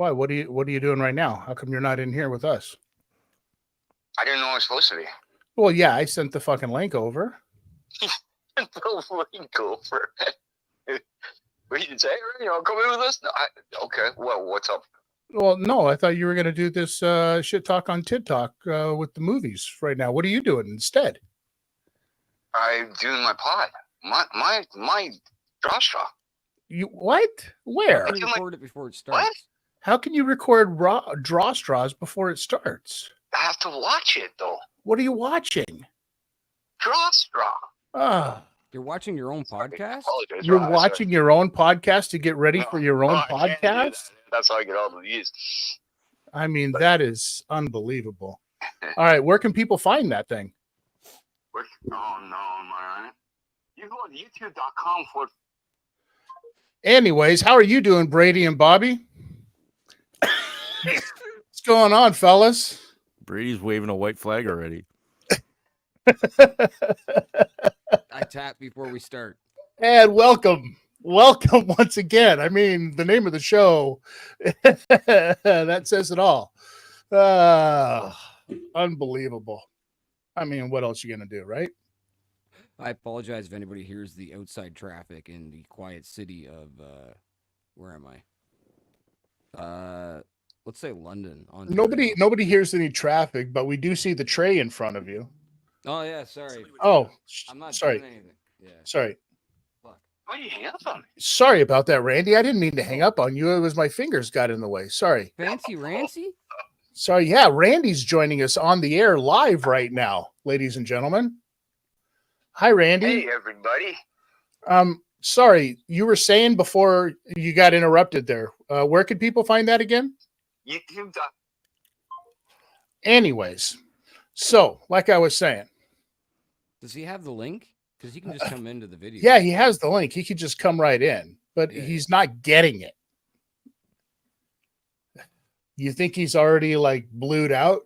Why? What are you doing right now? How come you're not in here with us? I didn't know I was supposed to be. Well, yeah, I sent the fucking link over. The link over. We didn't say, come in with us. No, okay. Well, what's up? Well, no, I thought you were going to do this shit talk on TIDtalk with the movies right now. What are you doing instead? I'm doing my pod. My draw straw. You what? Where? How can you record it before it starts? What? How can you record draw straws before it starts? I have to watch it though. What are you watching? Draw straw. You're watching your own podcast? You're watching your own podcast to get ready for your own podcast? That's how I get all the views. I mean, that is unbelievable. All right, where can people find that thing? Oh, no, am I right? You go to youtube.com for... Anyways, how are you doing, Brady and Bobby? What's going on, fellas? Brady's waving a white flag already. I tap before we start. And welcome once again. I mean, the name of the show, that says it all. Unbelievable. I mean, what else are you going to do, right? I apologize if anybody hears the outside traffic in the quiet city of, where am I? Let's say London. Nobody hears any traffic, but we do see the tray in front of you. Oh, yeah, sorry. Oh, I'm not sorry. doing anything. Yeah. Sorry. Fuck. Why do you hang up on me? Sorry about that, Randy. I didn't mean to hang up on you. It was my fingers got in the way. Sorry. Fancy Rancy? Sorry. Yeah, Randy's joining us on the air live right now, ladies and gentlemen. Hi, Randy. Hey, everybody. Sorry, you were saying before you got interrupted there. Where could people find that again? YouTube. Anyways, so like I was saying. Does he have the link? Because he can just come into the video. Yeah, he has the link. He could just come right in, but he's not getting it. You think he's already like blued out?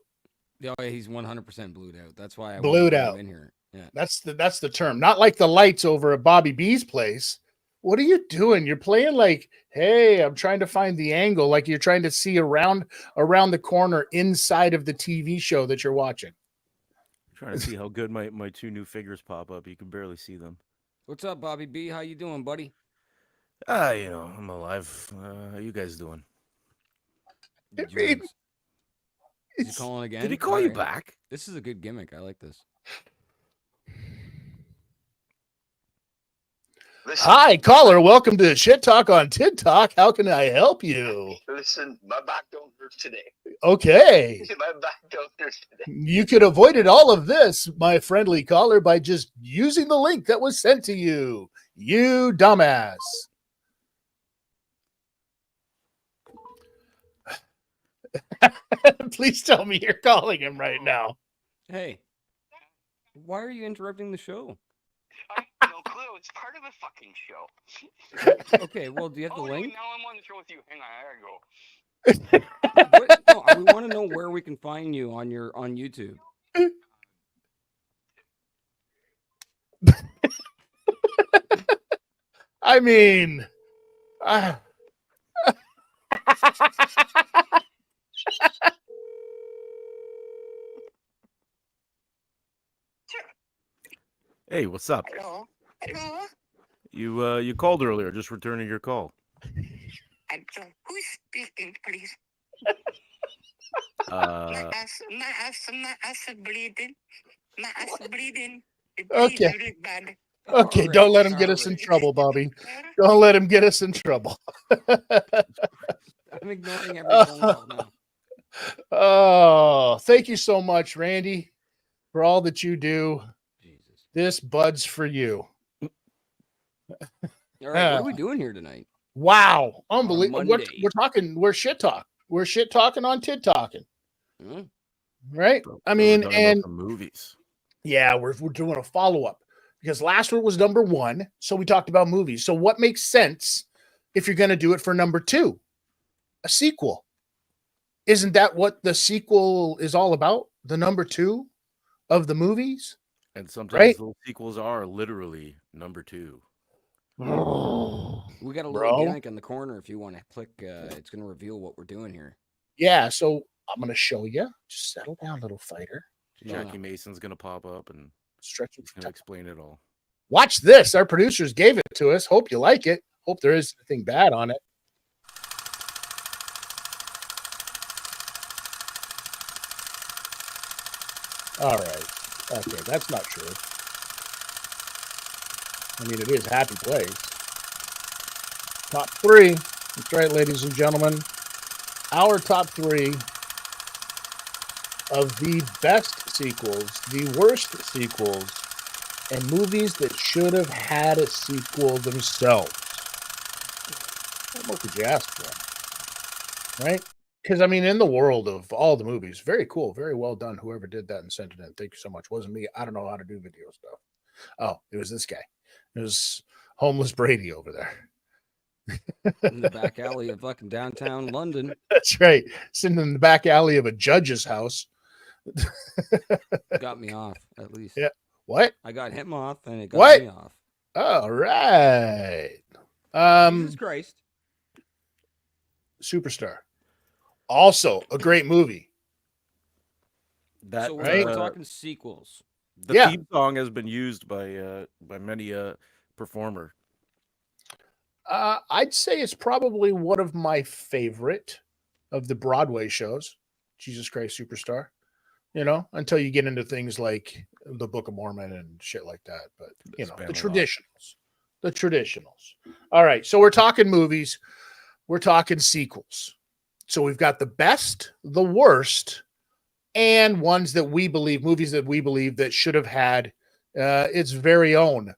Oh, yeah, he's 100% blued out. That's why I blued out in here. Yeah, that's the term. Not like the lights over at Bobby B's place. What are you doing? You're playing like, hey, I'm trying to find the angle, like you're trying to see around the corner inside of the TV show that you're watching. Trying to see how good my two new figures pop up. You can barely see them. What's up, Bobby B? How you doing, buddy? I'm alive. How you guys doing? Is he calling again? Did he call you back? This is a good gimmick. I like this. Listen, hi, caller. Welcome to Shit Talk on TIDtalk. How can I help you? Listen, my back don't hurt today. Okay. My back don't hurt today. You could have avoided all of this, my friendly caller, by just using the link that was sent to you. You dumbass. Please tell me you're calling him right now. Hey, why are you interrupting the show? I have no clue. It's part of the fucking show. Okay, well, do you have the link? Now I'm on the show with you. Hang on, I gotta go. No, we want to know where we can find you on YouTube. I mean, Hey, what's up? Hello? Hello? You called earlier, just returning your call. Who's speaking, please? Uh, My ass bleeding. My ass bleeding. Okay. Really bad. okay, Alright, don't let him get us in trouble, Bobby. Don't let him get us in trouble. I'm ignoring every phone call now. Oh, thank you so much, Randy, for all that you do. Jesus. This bud's for you. All right, what are we doing here tonight? Wow, unbelievable! Monday. We're talking. We're shit talk. We're shit talking on TIDtalking, Huh? right? I mean, we're talking and about the movies. yeah, we're doing a follow up because last one was number 1, so we talked about movies. So what makes sense if you're going to do it for number 2? A sequel. Isn't that what the sequel is all about? The number 2 of the movies? And sometimes Right? those sequels are literally number 2. We got a little Bro. gimmick in the corner if you want to click. It's going to reveal what we're doing here. Yeah, so I'm going to show you. Just settle down, little fighter. No, Jackie no. Mason's gonna pop up and Stretch he's it. gonna explain it all. Watch this. Our producers gave it to us. Hope you like it. Hope there isn't anything bad on it. All right. Okay, that's not true. I mean, it is Happy Place. Top 3. That's right, ladies and gentlemen. Our top 3 of the best sequels, the worst sequels, and movies that should have had a sequel themselves. What more could you ask for? Right? Because, I mean, in the world of all the movies, very cool, very well done. Whoever did that and sent it in, thank you so much. Wasn't me. I don't know how to do video stuff. Oh, it was this guy. It was homeless Brady over there. In the back alley of fucking downtown London. That's right. Sitting in the back alley of a judge's house. Got me off, at least. Yeah. What? I got him off, and it got What? me off. All right. Jesus Christ. Superstar. Also a great movie. That So we're right? talking sequels. the Yeah. theme song has been used by many performer. I'd say it's probably one of my favorite of the Broadway shows. Jesus Christ Superstar. You know, until you get into things like the Book of Mormon and shit like that. But you know, Span the a lot. traditionals. The traditionals. All right. So we're talking movies. We're talking sequels. So we've got the best, the worst, and ones that we believe, movies that we believe that should have had its very own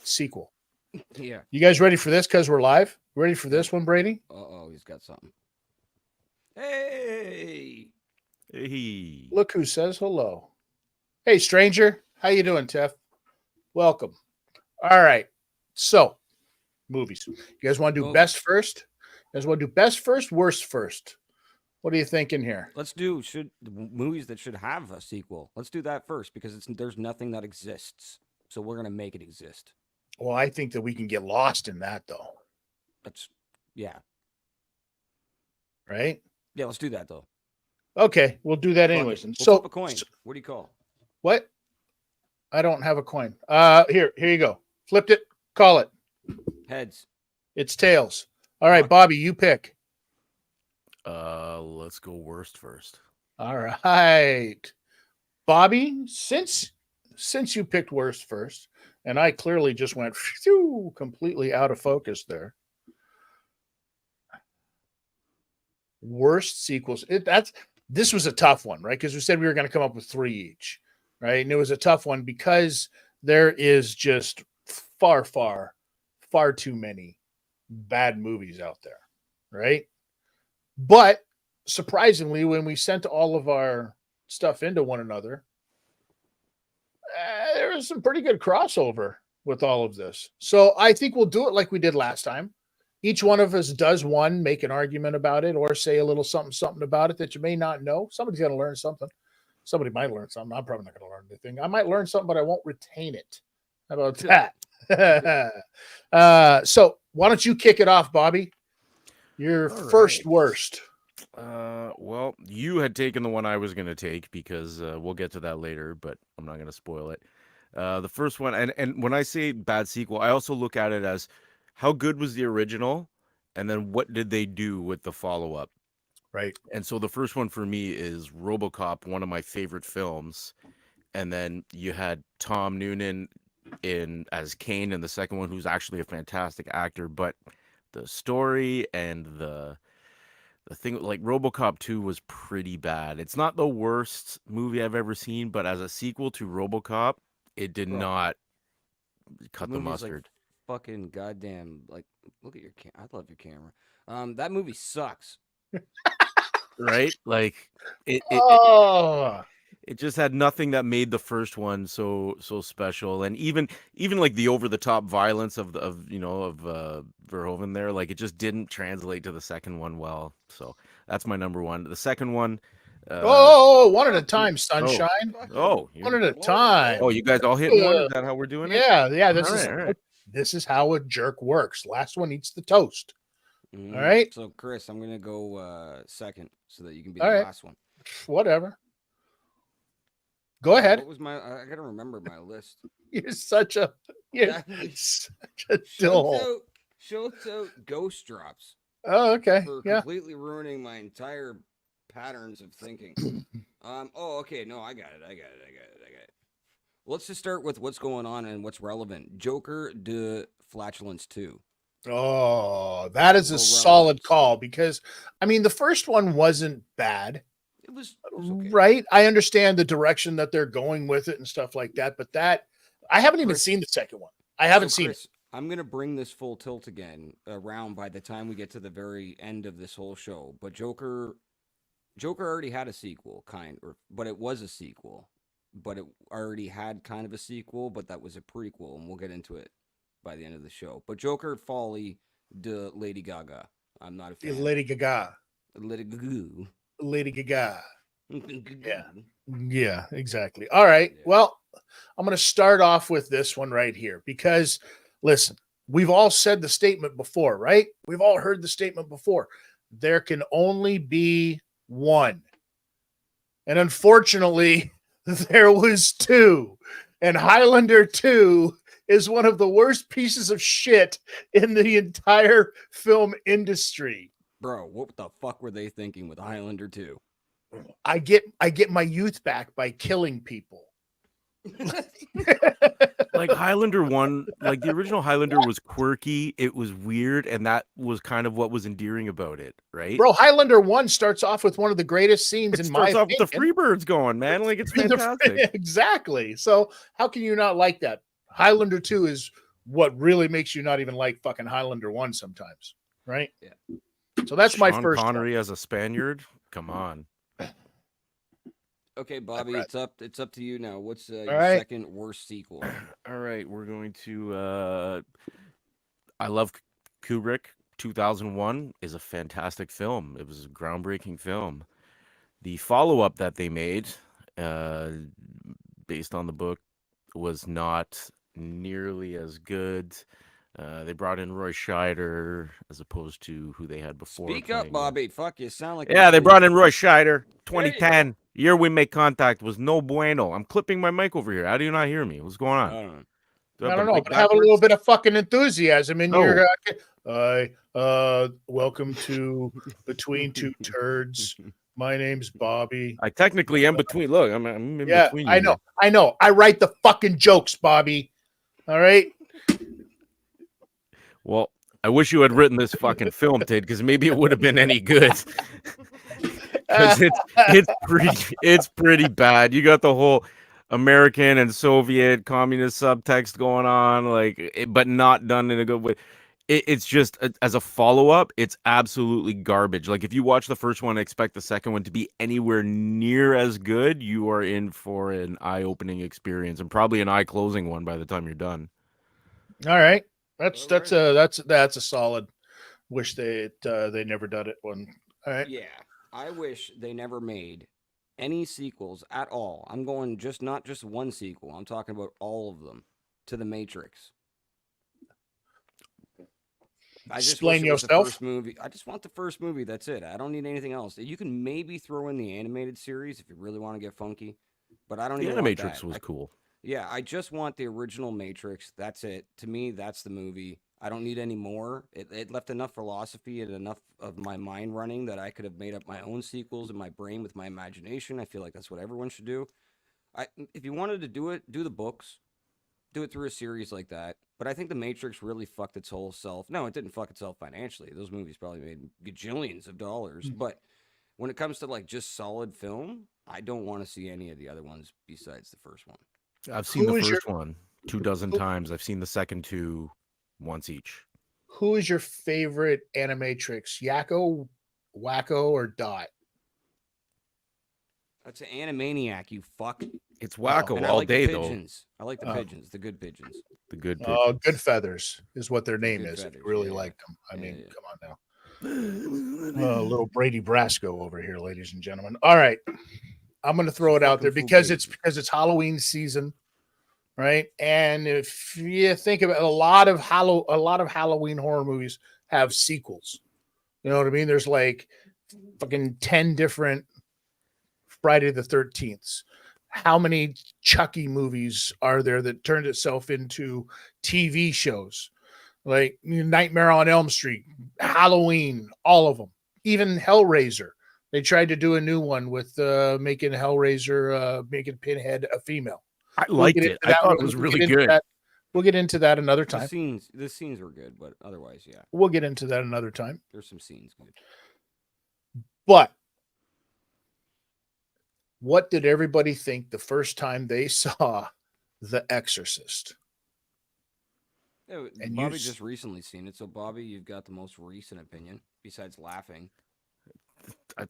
sequel. Yeah. You guys ready for this? Because we're live. Ready for this one, Brady? Uh-oh, he's got something. Hey! Hey, Look who says hello. Hey, stranger. How you doing, Tiff? Welcome. All right. So, movies. You guys want to do Movies. best first? You guys want to do best first, worst first? What are you thinking here? Let's do movies that should have a sequel. Let's do that first because there's nothing that exists. So we're going to make it exist. Well, I think that we can get lost in that, though. Yeah. Right? Yeah, let's do that, though. Okay, we'll do that Fuck anyways. it. And We'll so, flip a coin. What do you call? what? I don't have a coin. Here you go. Flipped it. Call it. Heads. It's tails. All right, Fuck. Bobby, you pick. let's go worst first. All right, Bobby. Since you picked worst first, and I clearly just went phew, completely out of focus there. Worst sequels. This was a tough one, right? Because we said we were going to come up with 3 each, right? And it was a tough one because there is just far too many bad movies out there, right? But surprisingly, when we sent all of our stuff into one another, there was some pretty good crossover with all of this. So I think we'll do it like we did last time. Each one of us does one, make an argument about it, or say a little something about it that you may not know. Somebody's going to learn something. Somebody might learn something. I'm probably not going to learn anything. I might learn something, but I won't retain it. How about that? So why don't you kick it off, Bobby? Your All first right. worst. Well, you had taken the one I was going to take because we'll get to that later, but I'm not going to spoil it. The first one, and when I say bad sequel, I also look at it as how good was the original, and then what did they do with the follow-up? Right. And so the first one for me is RoboCop, one of my favorite films. And then you had Tom Noonan as Kane in the second one, who's actually a fantastic actor, but the story and the thing, like RoboCop 2 was pretty bad. It's not the worst movie I've ever seen, but as a sequel to RoboCop, it did Bro. not cut the Movie's like mustard. fucking goddamn. Like, look at your I love your camera. That movie sucks. Right? Like it just had nothing that made the first one so special, and even like the over the top violence of Verhoeven there, like it just didn't translate to the second one well. So that's my number one. The second one, Oh, one at a time, sunshine. Oh, One at a time. oh, you guys all hitting one? Is that how we're doing it? Yeah. This All is right, all right. this is how a jerk works. Last one eats the toast. Mm, All right. So, Chris, I'm gonna go second so that you can be All the right. last one. Whatever. Go ahead. What was my? I gotta remember my list. You're such a dill. Shouts out Ghost Drops Oh, okay. for Yeah. completely ruining my entire patterns of thinking. Oh, okay. No, I got it. Let's just start with what's going on and what's relevant. Joker de Flatulence 2. Oh, that is a Well, solid relevant. call because I mean the first one wasn't bad. It was okay. Right. I understand the direction that they're going with it and stuff like that, but that I haven't even Chris- seen the second one. I haven't So, seen Chris, I'm gonna bring this full tilt again around by the time we get to the very end of this whole show. But Joker already had a sequel, but it was a sequel. But it already had kind of a sequel, but that was a prequel, and we'll get into it by the end of the show. But Joker Folly de Lady Gaga. I'm not a it. fan. Lady Gaga. Lady Gaga. Lady Gaga. Yeah. Yeah, exactly. All right. Yeah. Well, I'm going to start off with this one right here because listen, we've all said the statement before, right? We've all heard the statement before. There can only be one. And unfortunately, there was two. And Highlander 2 is one of the worst pieces of shit in the entire film industry. Bro, what the fuck were they thinking with Highlander 2? I get my youth back by killing people. Like Highlander 1, like the original Highlander was quirky, it was weird, and that was kind of what was endearing about it, right? Bro, Highlander 1 starts off with one of the greatest scenes It in my starts off with the opinion. Freebirds going, man. Like it's The- fantastic. Exactly. So how can you not like that? Highlander 2 is what really makes you not even like fucking Highlander 1 sometimes, right? Yeah. So that's my Sean first Connery as a Spaniard. Come on. Okay, Bobby, Right. it's up to you now. What's your right. second worst sequel? All right, we're going to I love Kubrick. 2001 is a fantastic film. It was a groundbreaking film. The follow-up that they made based on the book was not nearly as good. They brought in Roy Scheider as opposed to who they had before. Speak up, playing it. Bobby. Fuck, you sound like Yeah, they you're brought in Roy Scheider. There you 2010 year we make contact was no bueno. I'm clipping my mic over here. How do you not hear me? What's going I on? don't know. Do I have don't the know, mic but have a backwards? little bit of fucking enthusiasm in your No. welcome to Between Two Turds. My name's Bobby. I technically am between. Look, I'm in Yeah, between. I you know. I write the fucking jokes, Bobby. All right. Well, I wish you had written this fucking film, Tid, because maybe it would have been any good. Because it's pretty bad. You got the whole American and Soviet communist subtext going on, but not done in a good way. It's just as a follow-up, it's absolutely garbage. Like if you watch the first one and expect the second one to be anywhere near as good, you are in for an eye-opening experience and probably an eye-closing one by the time you're done. All right. That's All a solid. Wish they never done it one. All right. Yeah, I wish they never made any sequels at all. I'm going not just one sequel. I'm talking about all of them to The Matrix. I just Explain wish it was the yourself. first movie. I just want the first movie. That's it. I don't need anything else. You can maybe throw in the animated series if you really want to get funky, but I don't The even want Animatrix that. was cool. Yeah, I just want the original Matrix. That's it. To me, that's the movie. I don't need any more. It left enough philosophy and enough of my mind running that I could have made up my own sequels in my brain with my imagination. I feel like that's what everyone should do. If you wanted to do it, do the books. Do it through a series like that. But I think The Matrix really fucked its whole self. No, it didn't fuck itself financially. Those movies probably made gajillions of dollars. But when it comes to like just solid film, I don't want to see any of the other ones besides the first one. I've seen Who the is your- first one 24 times. I've seen the second two once each. Who is your favorite animatrix? Yakko, Wacko, or Dot? That's an Animaniac, you fuck. It's wacko And I all like day the though. pigeons. I like the Oh. pigeons, the good pigeons. The good. Good Feathers is what their name Good is. If you Feathers, really yeah, like them. I yeah, mean, yeah. come on now. Little Brady Brasco over here, ladies and gentlemen. All right, I'm going to throw it out there Fucking because fugazi. it's Halloween season, right? And if you think about it, a lot of Halloween horror movies have sequels. You know what I mean? There's like fucking 10 different Friday the 13th. How many Chucky movies are there that turned itself into TV shows? Like Nightmare on Elm Street, Halloween, all of them. Even Hellraiser. They tried to do a new one with making Hellraiser, making Pinhead a female. I We'll liked get it. into I that thought one. it was We'll really get into good. that. We'll get into that another The time. scenes were good, but otherwise, yeah, We'll get into that another time. there's some scenes good. But what did everybody think the first time they saw The Exorcist? Yeah, And Bobby just recently seen it, so Bobby, you've got the most recent opinion besides laughing.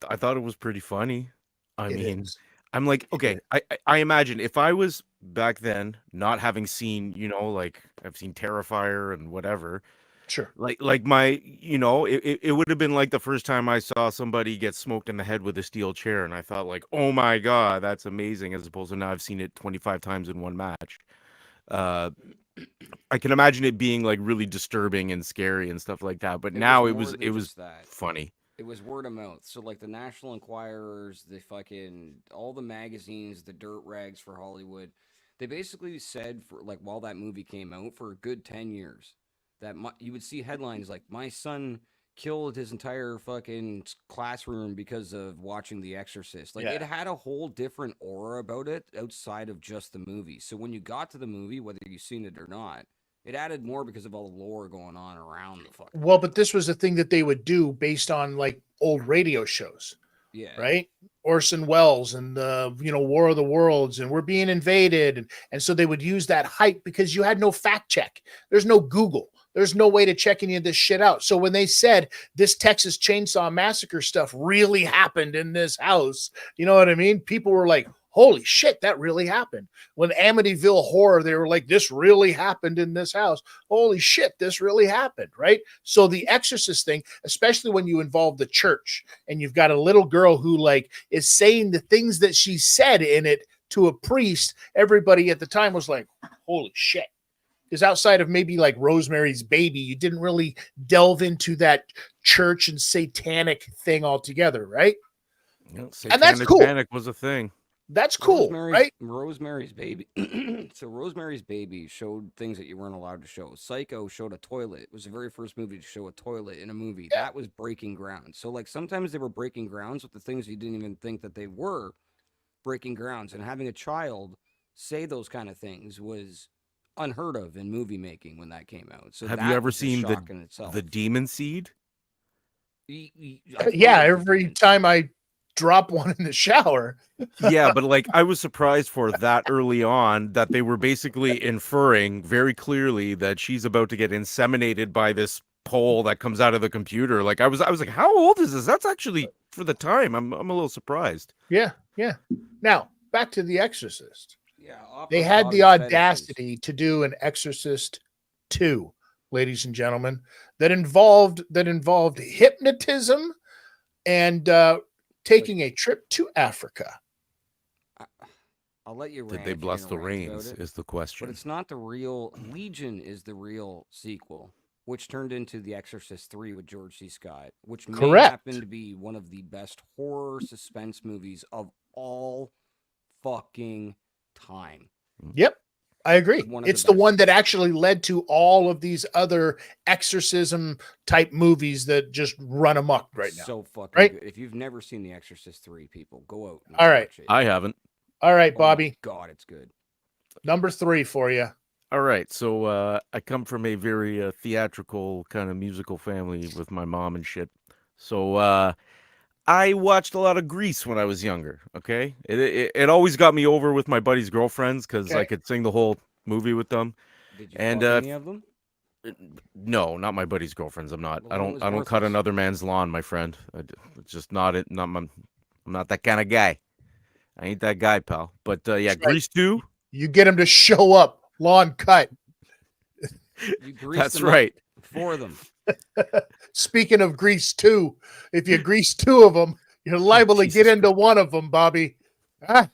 I thought it was pretty funny. I It mean, is. I'm like, It okay, I imagine if I was back then, not having seen, like I've seen Terrifier and whatever, Sure. like my, it would have been like the first time I saw somebody get smoked in the head with a steel chair, and I thought like, oh my God, that's amazing, as opposed to now I've seen it 25 times in one match. Uh, I can imagine it being like really disturbing and scary and stuff like that, but It now was it more was than it was just that. funny. It was word of mouth. So like the National Enquirers, the fucking all the magazines, the dirt rags for Hollywood, they basically said for like while that movie came out for a good 10 years that you would see headlines like my son killed his entire fucking classroom because of watching The Exorcist. Like it Yeah. had a whole different aura about it outside of just the movie. So when you got to the movie, whether you've seen it or not, it added more because of all the lore going on around the fucking Well, but this was a thing that they would do based on like old radio shows, yeah. right? Orson Welles and the War of the Worlds, and we're being invaded, and so they would use that hype because you had no fact check. There's no Google. There's no way to check any of this shit out. So when they said this Texas Chainsaw Massacre stuff really happened in this house, you know what I mean? People were like, holy shit, that really happened. When Amityville Horror, they were like, this really happened in this house. Holy shit, this really happened, right? So the Exorcist thing, especially when you involve the church and you've got a little girl who like is saying the things that she said in it to a priest, everybody at the time was like, holy shit. Because outside of maybe like Rosemary's Baby, you didn't really delve into that church and satanic thing altogether, right? And that's Satanic cool. Panic was a thing. That's cool, right? Rosemary's Baby. So Rosemary's Baby showed things that you weren't allowed to show. Psycho showed a toilet. It was the very first movie to show a toilet in a movie. Yeah. That was breaking ground. So like sometimes they were breaking grounds with the things you didn't even think that they were breaking grounds. And having a child say those kind of things was unheard of in movie making when that came out. So Have that you ever was a seen shock in itself. the Demon Seed? I've Yeah, heard of the every demons. time I drop one in the shower. Yeah, but like I was surprised for that early on that they were basically inferring very clearly that she's about to get inseminated by this pole that comes out of the computer. Like I was like, how old is this? That's actually for the time. I'm a little surprised. Yeah. Now, back to The Exorcist. Yeah, They had the audacity to do an Exorcist 2, ladies and gentlemen, that involved hypnotism and taking a trip to Africa. I'll let you Did rant they if you're bless gonna the rant about rains? it, Is the but question. it's not the real. Legion is the real sequel, which turned into The Exorcist 3 with George C. Scott, which may Correct. happen to be one of the best horror suspense movies of all fucking time. Yep, I agree. One of It's the the best. one that actually led to all of these other exorcism type movies that just run amok right now. So fucking right? good. If you've never seen The Exorcist 3, people, go out and All right. watch it. I haven't. All right, Oh my Bobby, God, it's good. number 3 for you. All right, so I come from a very theatrical kind of musical family with my mom and shit. So I watched a lot of Grease when I was younger. Okay, it always got me over with my buddies' girlfriends because I Okay. could sing the whole movie with them. Did you And fuck any of them? no, not my buddies' girlfriends. I'm not. Well, then it was I don't cut worthless. another man's lawn, my friend. It's just not it. Not my. I'm not that kind of guy. I ain't that guy, pal. But yeah, That's right. Grease 2. You get them to show up, lawn cut. You greased That's them up right. for them. Speaking of grease 2, if you grease 2 of them, you're liable to get Jesus into one of them, Bobby. Ah,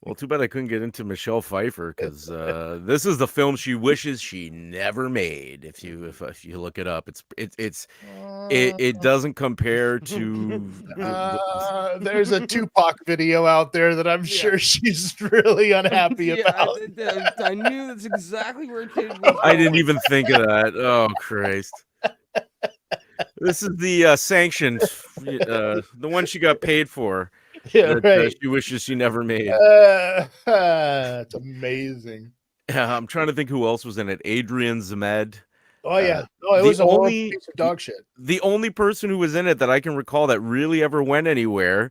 Well, too bad I couldn't get into Michelle Pfeiffer because this is the film she wishes she never made. If you look it up, it doesn't compare to there's a Tupac video out there that I'm sure she's really unhappy Yeah, about. I knew that's exactly where Tid was I didn't going. even think of that. Oh Christ! This is the sanctioned, the one she got paid for. Yeah, That right. she wishes she never made. It's amazing. I'm trying to think who else was in it. Adrian Zemed. Oh yeah, no, it the was a horrible only piece of dog shit. the only person who was in it that I can recall that really ever went anywhere,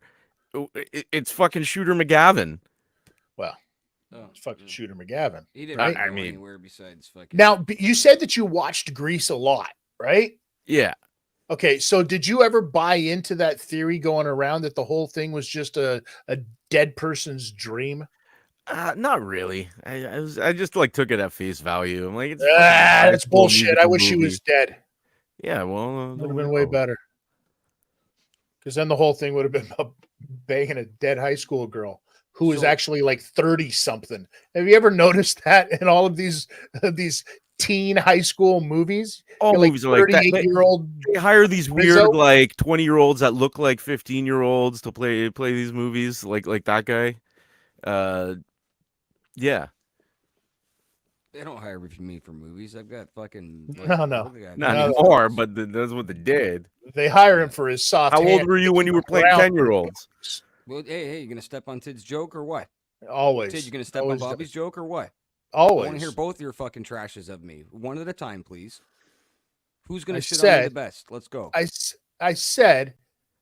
it's fucking Shooter McGavin. Well, Oh, it's fucking Shooter McGavin. He didn't right? really I go mean- anywhere besides fucking. Now, you said that you watched Grease a lot, right? Yeah. Okay, so did you ever buy into that theory going around that the whole thing was just a dead person's dream? Not really. I just like took it at face value. I'm like, it's That's bullshit. I wish she was dead. Yeah, well, Would have been way better. Because then the whole thing would have been about banging a dead high school girl who is So- actually like 30 something. Have you ever noticed that in all of these teen high school movies? All You're like movies are like that. 38-year-old. They hire these Rizzo? weird like 20-year-olds that look like 15-year-olds to play these movies, like that guy. Yeah. They don't hire me for movies. I've got fucking. No. look at that. Not No, anymore, but that's what they did. They hire him for his soft. How old hand. were you when you were playing Around 10-year-olds? Well, hey, you gonna step on Tid's joke or what? Always. Tid, you gonna step Always on done. Bobby's joke or what? I want to Always. hear both your fucking trashes of me, one at a time, please. Who's gonna I shit on me the said- best? Let's go. I said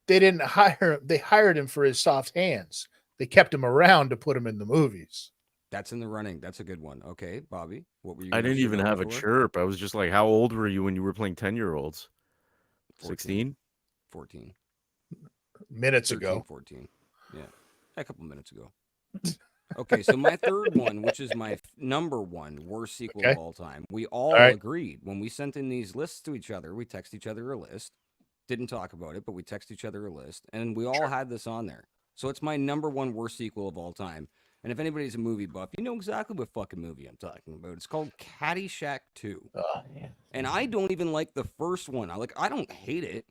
they didn't hire him. They hired him for his soft hands. They kept him around to put him in the movies. That's in the running. That's a good one. Okay, Bobby, what were you? I gonna didn't shit even on me have a for? chirp. I was just like, how old were you when you were playing 10-year-olds? 16? 14. Minutes 13, ago. 14. Yeah, a couple minutes ago. Okay, so my third one, which is my number one worst sequel Okay. of all time, we all right. agreed when we sent in these lists to each other. We text each other a list. Didn't talk about it, but we text each other a list, and we all had this on there. So it's my number one worst sequel of all time. And if anybody's a movie buff, you know exactly what fucking movie I'm talking about. It's called Caddyshack 2. And I don't even like the first one. I don't hate it,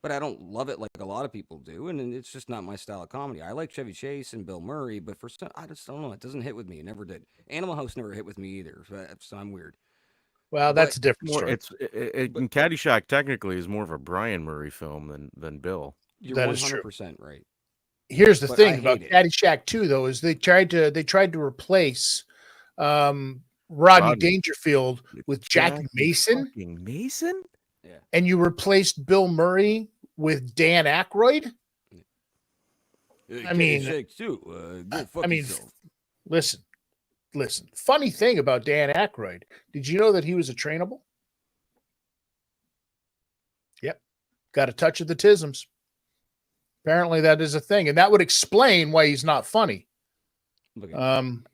but I don't love it like a lot of people do. And it's just not my style of comedy. I like Chevy Chase and Bill Murray, but for some, I just don't know. It doesn't hit with me. It never did. Animal House never hit with me either. So I'm weird. Well, that's a different More, story. and Caddyshack technically is more of a Brian Murray film than Bill. You're That is true. 100% right. Here's the but I thing about hate it. Caddyshack 2, though, is they tried to replace Rodney Rodney. Dangerfield with Jack Mason, Fucking Mason? and you replaced Bill Murray with Dan Aykroyd. I mean- Caddyshack 2. Go fuck I mean, yourself. listen. Funny thing about Dan Aykroyd, did you know that he was a trainable? Yep. Got a touch of the tisms. Apparently that is a thing. And that would explain why he's not funny. Look at Um,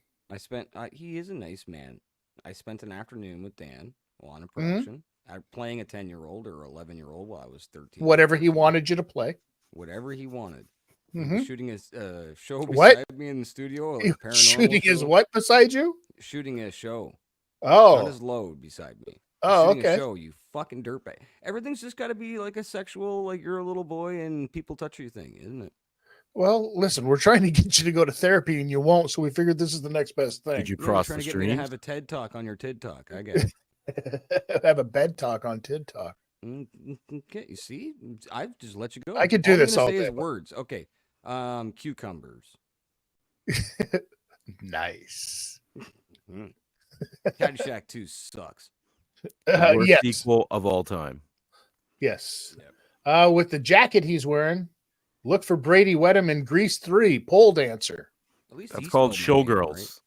he is a nice man. I spent an afternoon with Dan on a Mm-hmm. production, playing a 10-year-old or 11-year-old while I was 13. whatever he 14. wanted you to play. Whatever he wanted. He Mhm. was shooting his show What? beside me in the studio. Like He a was paranormal shooting his show. what beside you? Shooting a show. On Oh, his load beside me. Oh, Shooting okay. a show, you fucking dirtbag. Everything's just got to be like a sexual, like you're a little boy and people touch you thing, isn't it? well, listen, we're trying to get you to go to therapy and you won't, so we figured this is the next best thing. Did you No, you're cross trying the to get me to streams? have a TED talk on your TED talk. I get it. Have a bed talk on Tid Talk. Okay, you see, I've just let you go. I could do I'm this gonna all say day, is but- words. Okay, cucumbers. Nice. Caddyshack 2 sucks. The worst Yes. sequel of all time. Yes. Yep. With the jacket he's wearing, look for Brady Wedham in Grease 3, pole dancer. At least That's he called spelled my name Showgirls.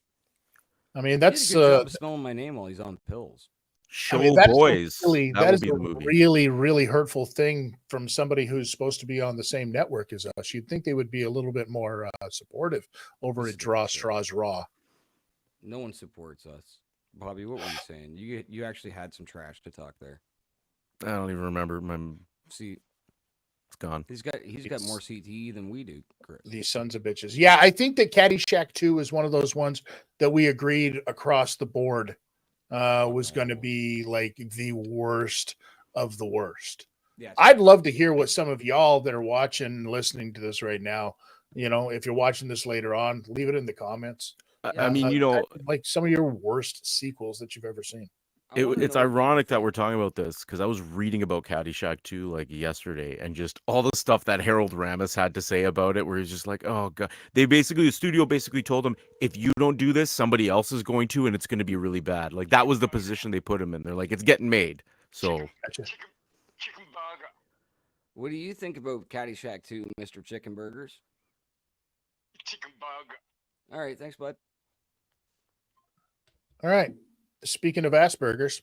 I mean, Right? that's He did a good job of spelling my name while he's on pills. I mean, that is a Showboys. really, That that will is be a the movie. really, really hurtful thing from somebody who's supposed to be on the same network as us. You'd think they would be a little bit more supportive over This at is Draw ridiculous. Straws Raw. No one supports us. Bobby, what were you saying? You actually had some trash to talk there. I don't even remember. See, It's gone. he's got It's- more CTE than we do, Chris. These sons of bitches. Yeah, I think that Caddyshack 2 is one of those ones that we agreed across the board was going to be like the worst of the worst. Yeah, I'd love to hear what some of y'all that are watching and listening to this right now, if you're watching this later on, leave it in the comments. Yeah, I mean, Like some of your worst sequels that you've ever seen. I wanna it's know what people ironic that think. we're talking about this because I was reading about Caddyshack 2 like yesterday, and just all the stuff that Harold Ramis had to say about it, where he's just like, "Oh god." The studio basically told him, "If you don't do this, somebody else is going to, and it's going to be really bad." Like that was the position they put him in. They're like, "It's getting made." So Gotcha. Chicken burger. What do you think about Caddyshack 2, Mr. Chicken Burgers? Chicken burger. All right, thanks, bud. All right. Speaking of Asperger's,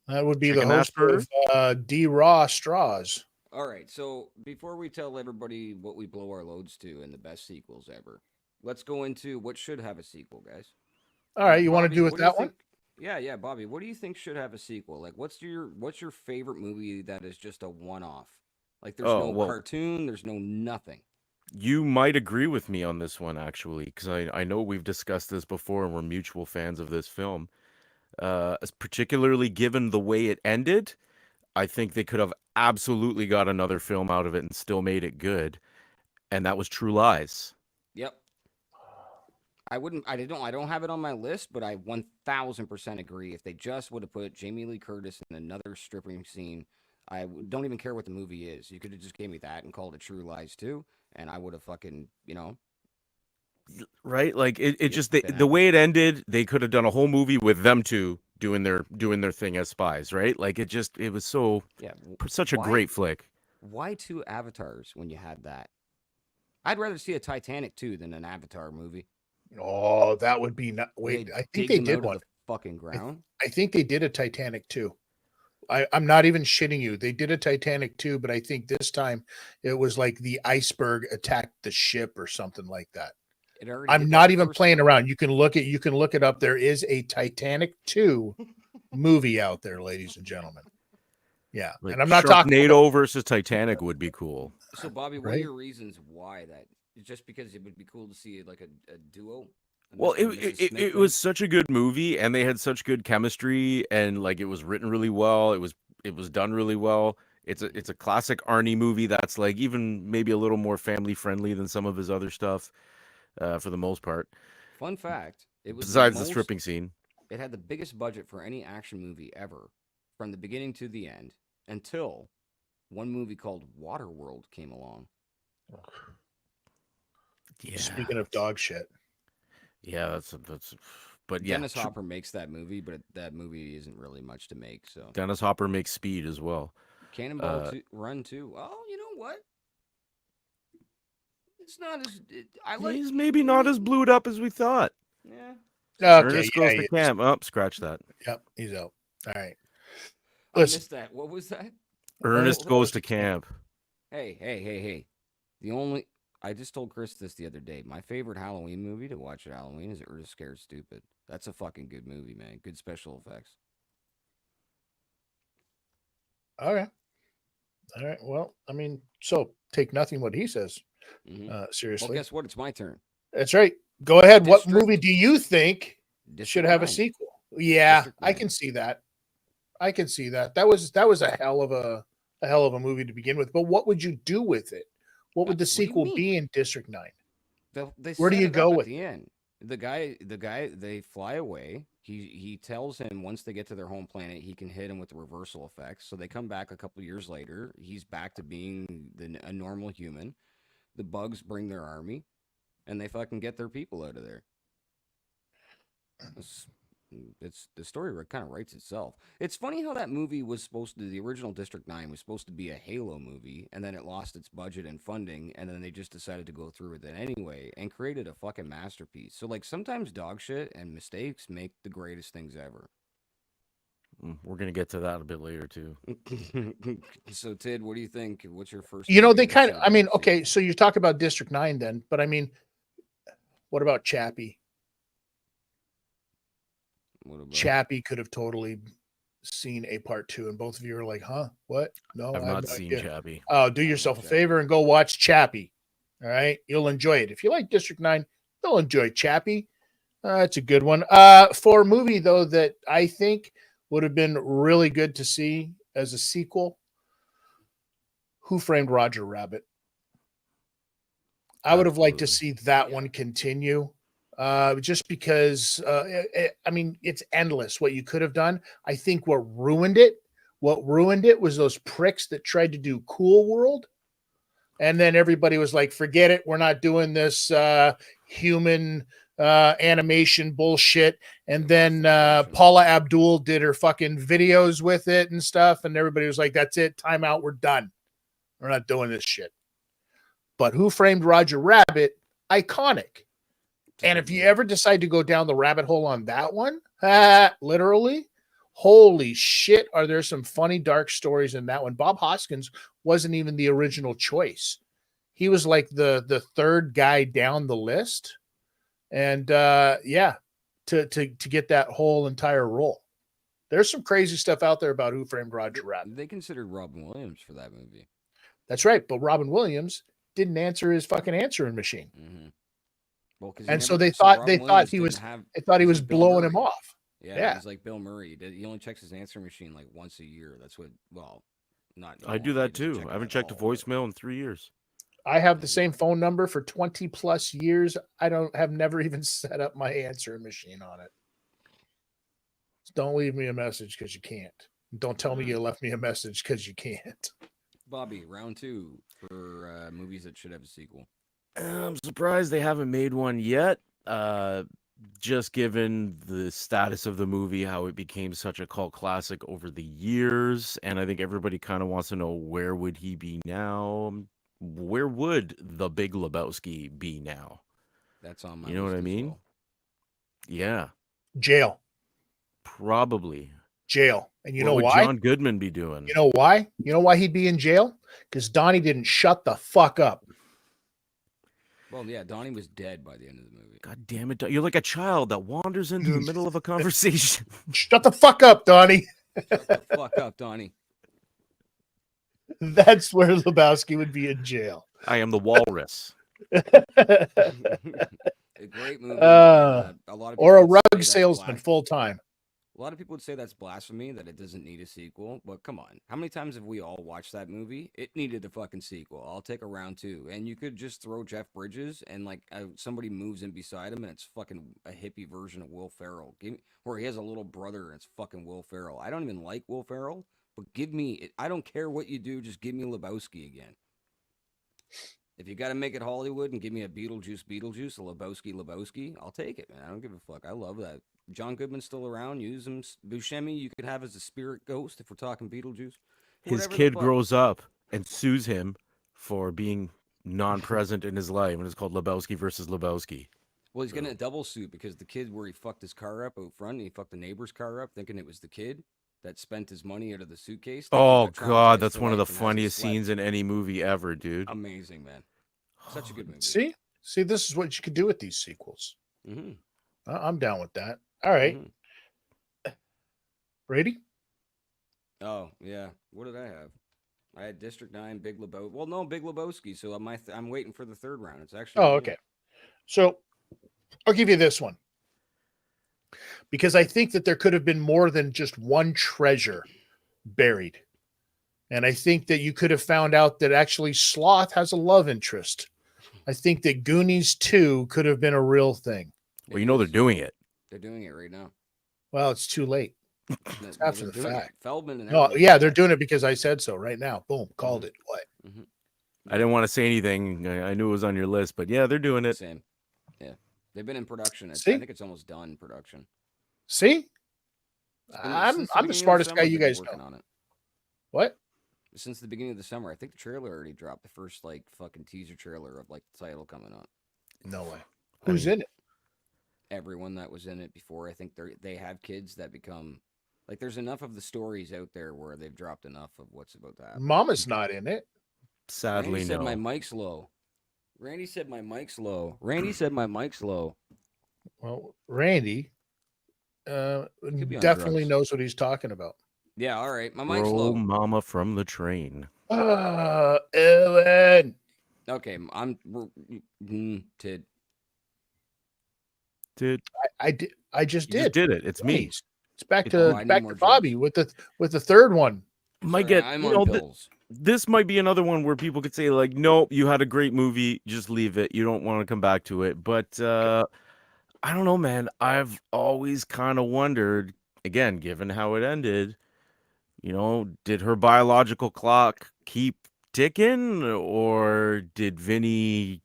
that would be Chicken the host Asperger? of D. Raw Straws. All right, so before we tell everybody what we blow our loads to and the best sequels ever, let's go into what should have a sequel, guys. All right, you want to Bobby, do with what do you that one? think- Yeah, Bobby. What do you think should have a sequel? Like, what's your favorite movie that is just a one-off? Like, there's no cartoon, there's no nothing. you might agree with me on this one actually, because I know we've discussed this before, and we're mutual fans of this film. Particularly given the way it ended, I think they could have absolutely got another film out of it and still made it good, and that was True Lies. Yep. I don't have it on my list, but I 1000% agree. If they just would have put Jamie Lee Curtis in another stripping scene, don't even care what the movie is. You could have just gave me that and called it True Lies 2, and I would have fucking, Right? Like it Yeah, just been the happy. way it ended, they could have done a whole movie with them two doing their thing as spies, right? Like it was Yeah. such a why- great flick. Why two Avatars when you had that? I'd rather see a Titanic 2 than an Avatar movie. Oh, that would be not. Wait, I think they them did out one. of the fucking ground. I think they did a Titanic too. I'm not even shitting you. They did a Titanic too, but I think this time it was like the iceberg attacked the ship or something like that. It already I'm did not that even first playing one. around. You can look it up. There is a Titanic 2 movie out there, ladies and gentlemen. Yeah. Like And I'm not talking Sharknado about, versus Titanic would be cool. So, Bobby, what are Right. your reasons why that? Just because it would be cool to see like a duo? A Well, Mr. and Mrs. Smith it thing? was such a good movie, and they had such good chemistry, and like it was written really well. It was done really well. It's a classic Arnie movie that's like even maybe a little more family friendly than some of his other stuff, for the most part. Fun fact: it was Besides the most, stripping scene. It had the biggest budget for any action movie ever, from the beginning to the end, until one movie called Waterworld came along. Yeah, speaking of dog shit. yeah, that's. But yeah, Dennis Hopper makes that movie, but that movie isn't really much to make. So Dennis Hopper makes Speed as well. Cannonball Run 2. Oh, you know what? It's not as I like. He's maybe not as blued up as we thought. Yeah. Okay, Ernest yeah, goes he to is. camp. Oh, scratch that. Yep, he's out. All right. I Listen. missed that. What was that? Ernest goes to camp. Hey. I just told Chris this the other day. My favorite Halloween movie to watch at Halloween is Ernest Scared Stupid. That's a fucking good movie, man. Good special effects. Okay. All right. Well, I mean, so take nothing what he says Mhm. Well, seriously. guess what? It's my turn. That's right. Go ahead. What District- movie do you think should District have a 9. sequel? Yeah, District I 9. can see that. I can see that. That was a hell of a movie to begin with. But what would you do with it? What would the What do you sequel mean? be in District 9? They Where do set you it go up with at the end? The guy, they fly away. He tells him once they get to their home planet, he can hit him with the reversal effects. So they come back a couple years later. He's back to being a normal human. The bugs bring their army, and they fucking get their people out of there. It's the story kind of writes itself. It's funny how that movie was supposed to, the original District 9 was supposed to be a Halo movie, and then it lost its budget and funding, and then they just decided to go through with it anyway and created a fucking masterpiece. So like sometimes dog shit and mistakes make the greatest things ever. We're gonna get to that a bit later too. So Tid, what do you think? What's your first? You know, movie they that kind of, should I have mean, a sequel? okay, so you talk about District 9 then, but I mean, what about Chappie? What about? Chappie could have totally seen a part 2, and both of you are like, huh? What? No, I've I have not no seen idea. Chappie. Oh, do I yourself a love favor and go watch Chappie. All right. You'll enjoy it. If you like District 9, you'll enjoy Chappie. It's a good one. For a movie, though, that I think would have been really good to see as a sequel, Who Framed Roger Rabbit? I would have liked to Absolutely. see that one continue. Just because, I mean, it's endless what you could have done. I think what ruined it was those pricks that tried to do Cool World. And then everybody was like, forget it. We're not doing this human animation bullshit. And then Paula Abdul did her fucking videos with it and stuff. And everybody was like, that's it. Time out. We're done. We're not doing this shit. But Who Framed Roger Rabbit? Iconic. And if you ever decide to go down the rabbit hole on that one, literally, holy shit, are there some funny, dark stories in that one? Bob Hoskins wasn't even the original choice. He was like the third guy down the list. And yeah, to get that whole entire role. There's some crazy stuff out there about Who Framed Roger Rabbit. They considered Robin Williams for that movie. That's right. But Robin Williams didn't answer his fucking answering machine. Mm-hmm. Well, And so they thought he was blowing him off. Yeah, he's like Bill Murray. He only checks his answering machine like once a year. That's what. Well, not. I do that too. I haven't checked a voicemail in 3 years. I have the same phone number for 20 plus years. I have never even set up my answering machine on it. Don't leave me a message because you can't. Don't tell me you left me a message because you can't. Bobby, round 2 for movies that should have a sequel. I'm surprised they haven't made one yet. Just given the status of the movie, how it became such a cult classic over the years, and I think everybody kind of wants to know, where would he be now? Where would the Big Lebowski be now? That's on my You know what I list as mean? well. Yeah, Jail. probably. Jail. And you What know would why? John Goodman be doing? You know why? You know why he'd be in jail? Because Donnie didn't shut the fuck up. Well, yeah, Donnie was dead by the end of the movie. God damn it. You're like a child that wanders into the middle of a conversation. Shut the fuck up, Donnie. Shut the fuck up, Donnie. That's where Lebowski would be in jail. I am the walrus. A great movie. A lot of or a people would say rug that's salesman full time. A lot of people would say that's blasphemy, that it doesn't need a sequel. But come on, how many times have we all watched that movie? It needed a fucking sequel. I'll take a round 2. And you could just throw Jeff Bridges and like somebody moves in beside him and it's fucking a hippie version of Will Ferrell. Where he has a little brother and it's fucking Will Ferrell. I don't even like Will Ferrell, but give me, I don't care what you do, just give me Lebowski again. If you got to make it Hollywood and give me a Beetlejuice, a Lebowski, I'll take it, man. I don't give a fuck. I love that. John Goodman's still around. Use him. Buscemi, you could have as a spirit ghost if we're talking Beetlejuice. His kid grows up and sues him for being non-present in his life, and it's called Lebowski versus Lebowski. Well, he's getting a double suit because the kid where he fucked his car up out front, and he fucked the neighbor's car up thinking it was the kid that spent his money out of the suitcase. Oh, God, that's one of the funniest scenes in any movie ever, dude. Amazing, man. Such a good movie. See, this is what you could do with these sequels. Mm-hmm. I'm down with that. All right. Mm-hmm. Brady? Oh, yeah. What did I have? I had District 9, Big Lebowski. Well, no, Big Lebowski. So I'm waiting for the third round. It's actually. Oh, okay. So I'll give you this one. Because I think that there could have been more than just one treasure buried. And I think that you could have found out that actually Sloth has a love interest. I think that Goonies 2 could have been a real thing. Well, you know they're doing it. They're doing it right now. Well, it's too late. It's after the fact. Feldman and no, yeah, they're doing it because I said so right now. Boom, called it. What? Mm-hmm. I didn't want to say anything. I knew it was on your list, but yeah, they're doing it. Same. Yeah. They've been in production. I think it's almost done production. See? I'm the smartest guy you guys know. On it. What? Since the beginning of the summer. I think the trailer already dropped. The first like fucking teaser trailer of like the title coming up. No way. Who's in it? Everyone that was in it before. I think they have kids that become like there's enough of the stories out there where they've dropped enough of what's about to happen. Mama's not in it. Sadly, Randy said my mic's low. Randy said my mic's low. Well, Randy definitely knows what he's talking about. Yeah, all right. My mic's Throw low. mama from the train. Ellen. Okay, Tid. Dude, I just you just did. did it. It's me. Please. It's back It's Oh, to I need back more to Bobby drinks. with the third one. might Sorry, get, I'm you on know, pills. this might be another one where people could say like, nope, you had a great movie, just leave it. You don't want to come back to it. But I don't know, man. I've always kind of wondered, again, given how it ended, did her biological clock keep ticking, or did Vinny,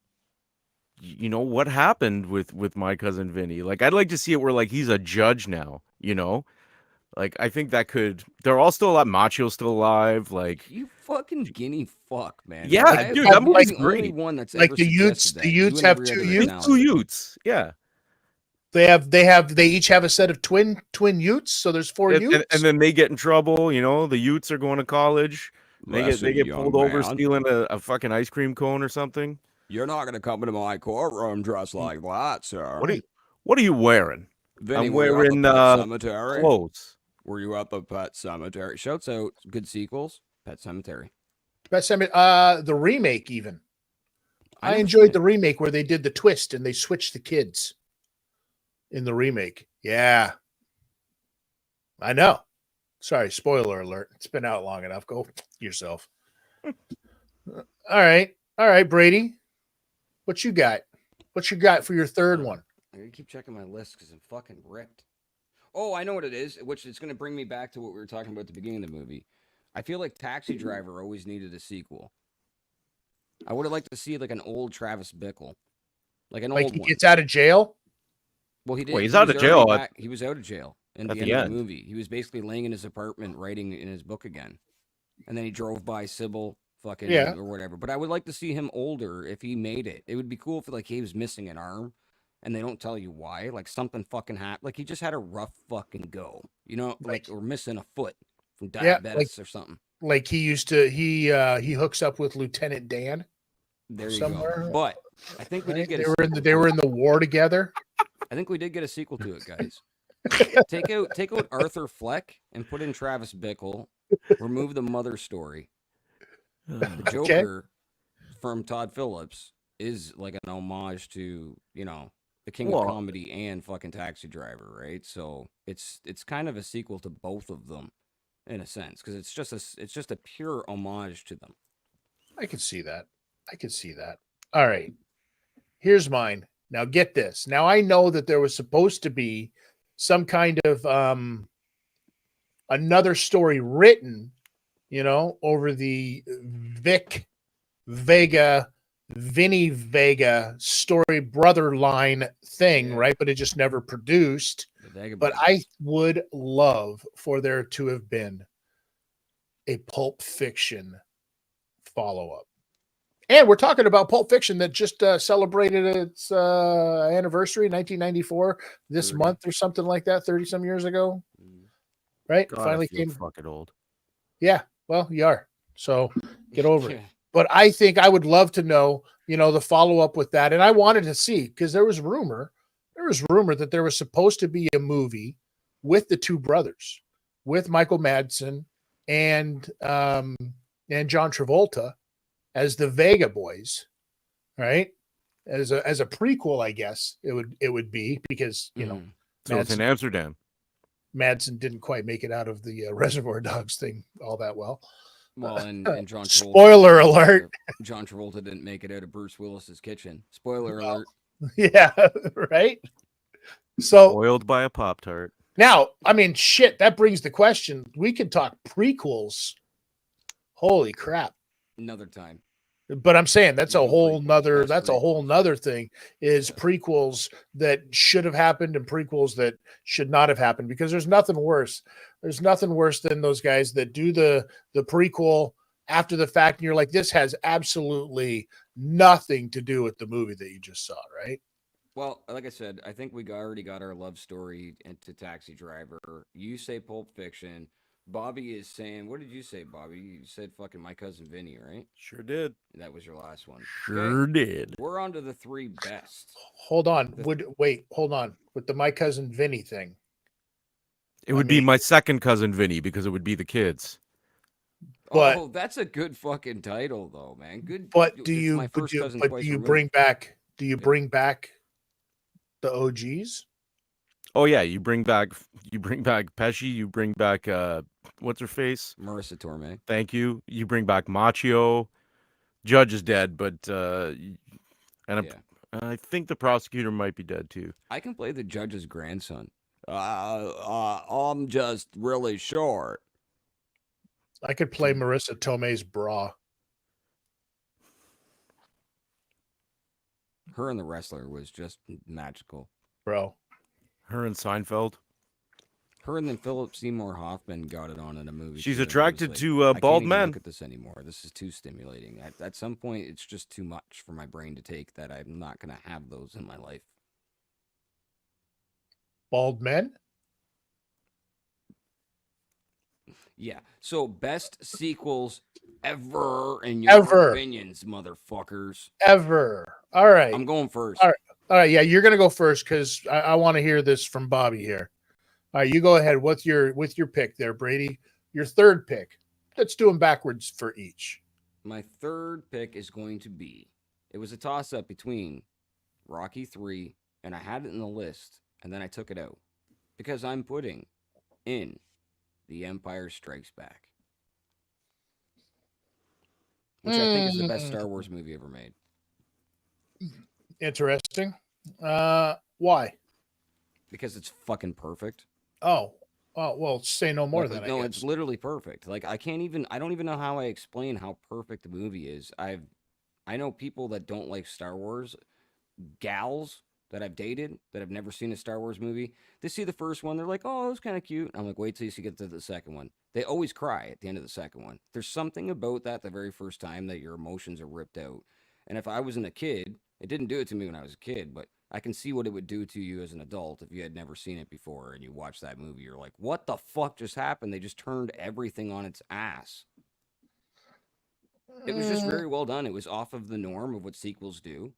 what happened with my cousin Vinny? Like, I'd like to see it where like he's a judge now, Like, I think that they're all still alive. Macho's still alive. Like, You fucking guinea fuck, man. yeah, Why? dude, have, that You're movie's the only great. one that's like ever the suggested the that. Utes You and have every two other Utes. It's two Italian. Utes. Yeah. They each have a set of twin Utes, so there's 4 Utes. And then they get in trouble, the Utes are going to college. They Listen, get pulled young over man, stealing a fucking ice cream cone or something. you're not gonna come into my courtroom dressed like that, sir. What are you wearing? Vinny, I'm were you at the wearing pet cemetery? clothes. Were you at the pet cemetery? Shouts out good sequels. Pet Cemetery. The remake even. I never enjoyed seen the it. remake where they did the twist and they switched the kids in the remake. Yeah. I know. Sorry, spoiler alert. It's been out long enough. Go yourself. All right. All right, Brady. What you got? What you got for your third one? I gotta keep checking my list because I'm fucking ripped. Oh, I know what it is, which is going to bring me back to what we were talking about at the beginning of the movie. I feel like Taxi Driver always needed a sequel. I would have liked to see like an old Travis Bickle, like an Like old he one. gets out of jail? Well, he did. Well, he's he out was of already jail back. He was out of jail in at the the end of end. the movie. He was basically laying in his apartment writing in his book again, and then he drove by Sybil, fucking Yeah. or whatever. But I would like to see him older if he made it. It would be cool if like he was missing an arm, and they don't tell you why. Like something fucking happened. Like he just had a rough fucking go, like or missing a foot from Yeah, diabetes or something. like he hooks up with Lieutenant Dan There you somewhere. go. But I think we Right? did get They were in the war together. I think we did get a sequel to it, guys. Take out Arthur Fleck and put in Travis Bickle. Remove the mother story. The Joker from Todd Phillips is like an homage to, the King of Comedy and fucking Taxi Driver, right? So it's kind of a sequel to both of them in a sense because it's just a pure homage to them. I can see that. All right. Here's mine. Now get this. Now I know that there was supposed to be some kind of another story written, over the Vinny Vega story brother line thing, right? But it just never produced. But I would love for there to have been a Pulp Fiction follow-up. And we're talking about Pulp Fiction that just celebrated its anniversary, 1994, this 30. month or something like that, 30-some years ago. Right? God, Finally I feel came. fucking old. Yeah, well, you are. So get over it. But I think I would love to know, the follow-up with that. And I wanted to see, because there was rumor that there was supposed to be a movie with the two brothers, with Michael Madsen and John Travolta as the Vega boys, right? As a prequel, I guess it would be because So it's in Amsterdam. Madsen didn't quite make it out of the Reservoir Dogs thing all that well. Well, and John Travolta. Spoiler alert. John Travolta didn't make it out of Bruce Willis's kitchen. Spoiler alert. Yeah, right. So Spoiled by a Pop-Tart. now, I mean, shit, that brings the question. We could talk prequels. Holy crap. Another time. But I'm saying that's a whole nother thing is prequels that should have happened and prequels that should not have happened, because there's nothing worse. There's nothing worse than those guys that do the prequel after the fact and you're like, this has absolutely nothing to do with the movie that you just saw, right? Well, like I said, I think we already got our love story into Taxi Driver. You say Pulp Fiction. Bobby is saying, what did you say, Bobby? You said fucking My Cousin Vinny, right? Sure did. That was your last one. Sure did. We're on to the three best. Hold on. Hold on. With the My Cousin Vinny thing. It would be my second cousin Vinny because it would be the kids. But- Oh, that's a good fucking title, though, man. Good. But do It's you? my first cousin But twice do you removed. bring back? Do you bring back the OGs? Oh yeah, you bring back Pesci, you bring back what's her face? Marissa Tomei. Thank you. You bring back Machio. Judge is dead, but Yeah. I think the prosecutor might be dead too. I can play the judge's grandson. I'm just really short. I could play Marissa Tomei's bra. Her and the wrestler was just magical. Bro. Her and Seinfeld. Her and then Philip Seymour Hoffman got it on in a movie. She's too, and I was attracted like, to I bald can't even men. Look at this anymore. This is too stimulating. At some point, it's just too much for my brain to take. That I'm not gonna have those in my life. Bald men? Yeah. So best sequels ever in your opinions, motherfuckers. Ever. All right. I'm going first. All right. Yeah, you're gonna go first because I want to hear this from Bobby here. All right, you go ahead with your pick there, Brady. Your third pick. Let's do them backwards for each. My third pick is going to be. It was a toss-up between Rocky 3, and I had it in the list, and then I took it out because I'm putting in The Empire Strikes Back, which I think is the best Star Wars movie ever made. Interesting. Why? Because it's fucking perfect. Oh, well, say no more Like, then. no, I it's guess. literally perfect. Like I don't even know how I explain how perfect the movie is. I know people that don't like Star Wars, gals that I've dated that have never seen a Star Wars movie. They see the first one, they're like, "Oh, it was kind of cute." I'm like, "Wait till you get to the second one." They always cry at the end of the second one. There's something about that the very first time that your emotions are ripped out. And if I wasn't a kid, it didn't do it to me when I was a kid, but I can see what it would do to you as an adult if you had never seen it before and you watch that movie. You're like, "What the fuck just happened?" They just turned everything on its ass. It was just very well done. It was off of the norm of what sequels do,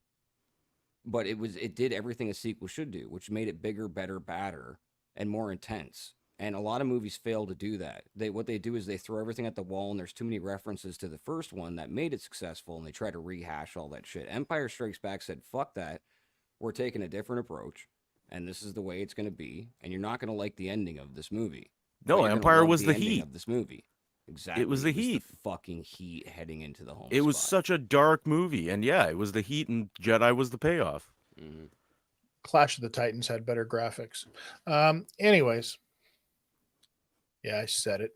but it did everything a sequel should do, which made it bigger, better, badder, and more intense. And a lot of movies fail to do that. What they do is they throw everything at the wall, and there's too many references to the first one that made it successful, and they try to rehash all that shit. Empire Strikes Back said, "Fuck that. We're taking a different approach, and this is the way it's going to be, and you're not going to like the ending of this movie." No, But you're gonna Empire love was the ending heat. of this movie. Exactly. It was the heat. Fucking heat heading into the home. It was spot. such a dark movie, and yeah, it was the heat, and Jedi was the payoff. Mm-hmm. Clash of the Titans had better graphics. Anyways. Yeah, I said it.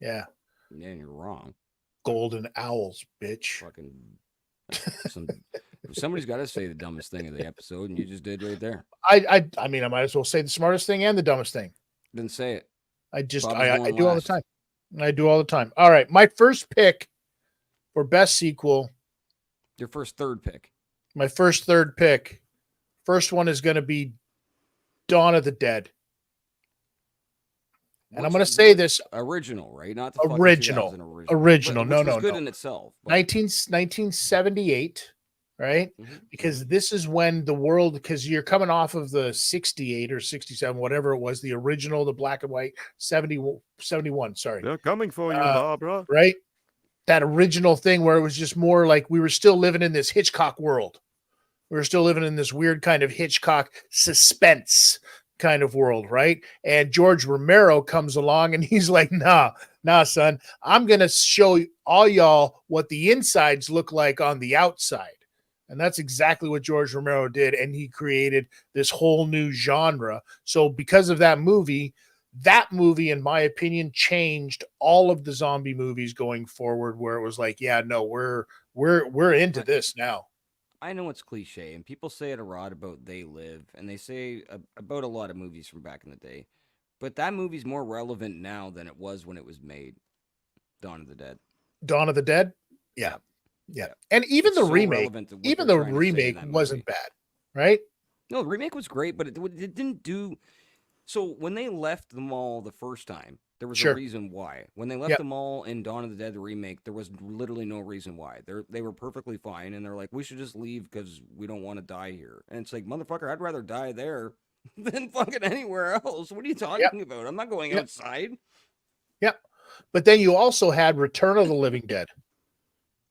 Yeah. Yeah, and you're wrong. Golden owls, bitch. Fucking. Somebody's got to say the dumbest thing of the episode, and you just did right there. I mean, I might as well say the smartest thing and the dumbest thing. Didn't say it. I just Bobby's I going do all the last. time. I do all the time. All right. My first pick for best sequel, Your first third pick. my first third pick. First one is going to be Dawn of the Dead. And I'm going to say this Original, right? Not the fucking Original. 2000 original. But- No, which was no, good no. in itself. but- 1978, right? Mhm. Because this is when the world, because you're coming off of the 68 or 67, whatever it was, the original, the black and white, 71, sorry. They're coming for you, Uh, Barbara. Right? That original thing where it was just more like we were still living in this Hitchcock world. We were still living in this weird kind of Hitchcock suspense kind of world, right? And George Romero comes along and he's like, nah, son, I'm going to show all y'all what the insides look like on the outside. And that's exactly what George Romero did. And he created this whole new genre. So because of that movie, in my opinion, changed all of the zombie movies going forward, where it was like, yeah, no, we're into this now. I know it's cliche, and people say it a lot about They Live, and they say about a lot of movies from back in the day. But that movie's more relevant now than it was when it was made. Dawn of the Dead. Dawn of the Dead. Yeah. And even It's the so remake, relevant to what even they're the trying to say in remake that wasn't movie. bad, right? No, the remake was great, but it didn't do. So when they left the mall the first time, there was Sure. a reason why. When they left Yep. the mall in Dawn of the Dead, the remake, there was literally no reason why. They were perfectly fine, and they're like, "We should just leave because we don't want to die here." And it's like, motherfucker, I'd rather die there than fucking anywhere else. What are you talking about? I'm not going Yep. outside. Yep. But then you also had Return of the Living Dead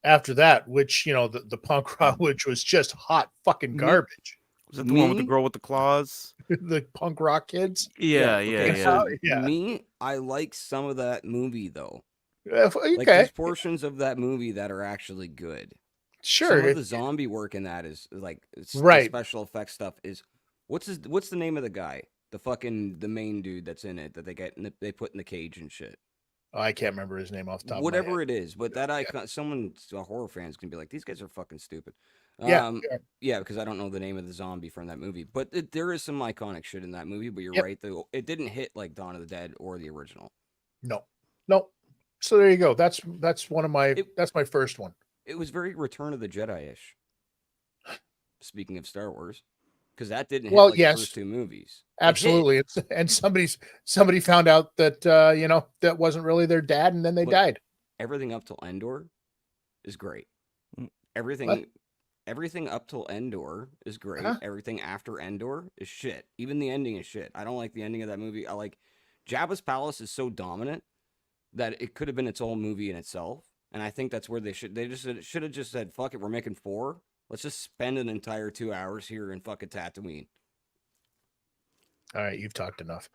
after that, which, you know, the punk rock, which was just hot fucking garbage. Was that the one with the Me? girl with the claws? The punk rock kids. Yeah, Okay, yeah. so Yeah. me, I like some of that movie though. Okay. Like there's portions of that movie that are actually good. Sure. Some of the zombie work in that is like the Right. special effects stuff is what's the name of the guy? The main dude that's in it that they put in the cage and shit. I can't remember his name off the top Whatever of my head. it is, but that icon, a horror fan's gonna be like, these guys are fucking stupid. Yeah. Yeah, because I don't know the name of the zombie from that movie, but there is some iconic shit in that movie. But you're Yep. right, though, it didn't hit like Dawn of the Dead or the original. No. So there you go. That's one of my that's my first one. It was very Return of the Jedi-ish. Speaking of Star Wars, because that didn't hit Well, like yes. the first two movies. It hit. Absolutely. And somebody found out that you know, that wasn't really their dad, and then they Look, died. Everything up till Endor is great. Mm. Everything up till Endor is great. Uh-huh. Everything after Endor is shit. Even the ending is shit. I don't like the ending of that movie. I like Jabba's palace is so dominant that it could have been its own movie in itself. And I think that's where they should have just said, fuck it, we're making 4. Let's just spend an entire 2 hours here in fucking Tatooine. All right, you've talked enough.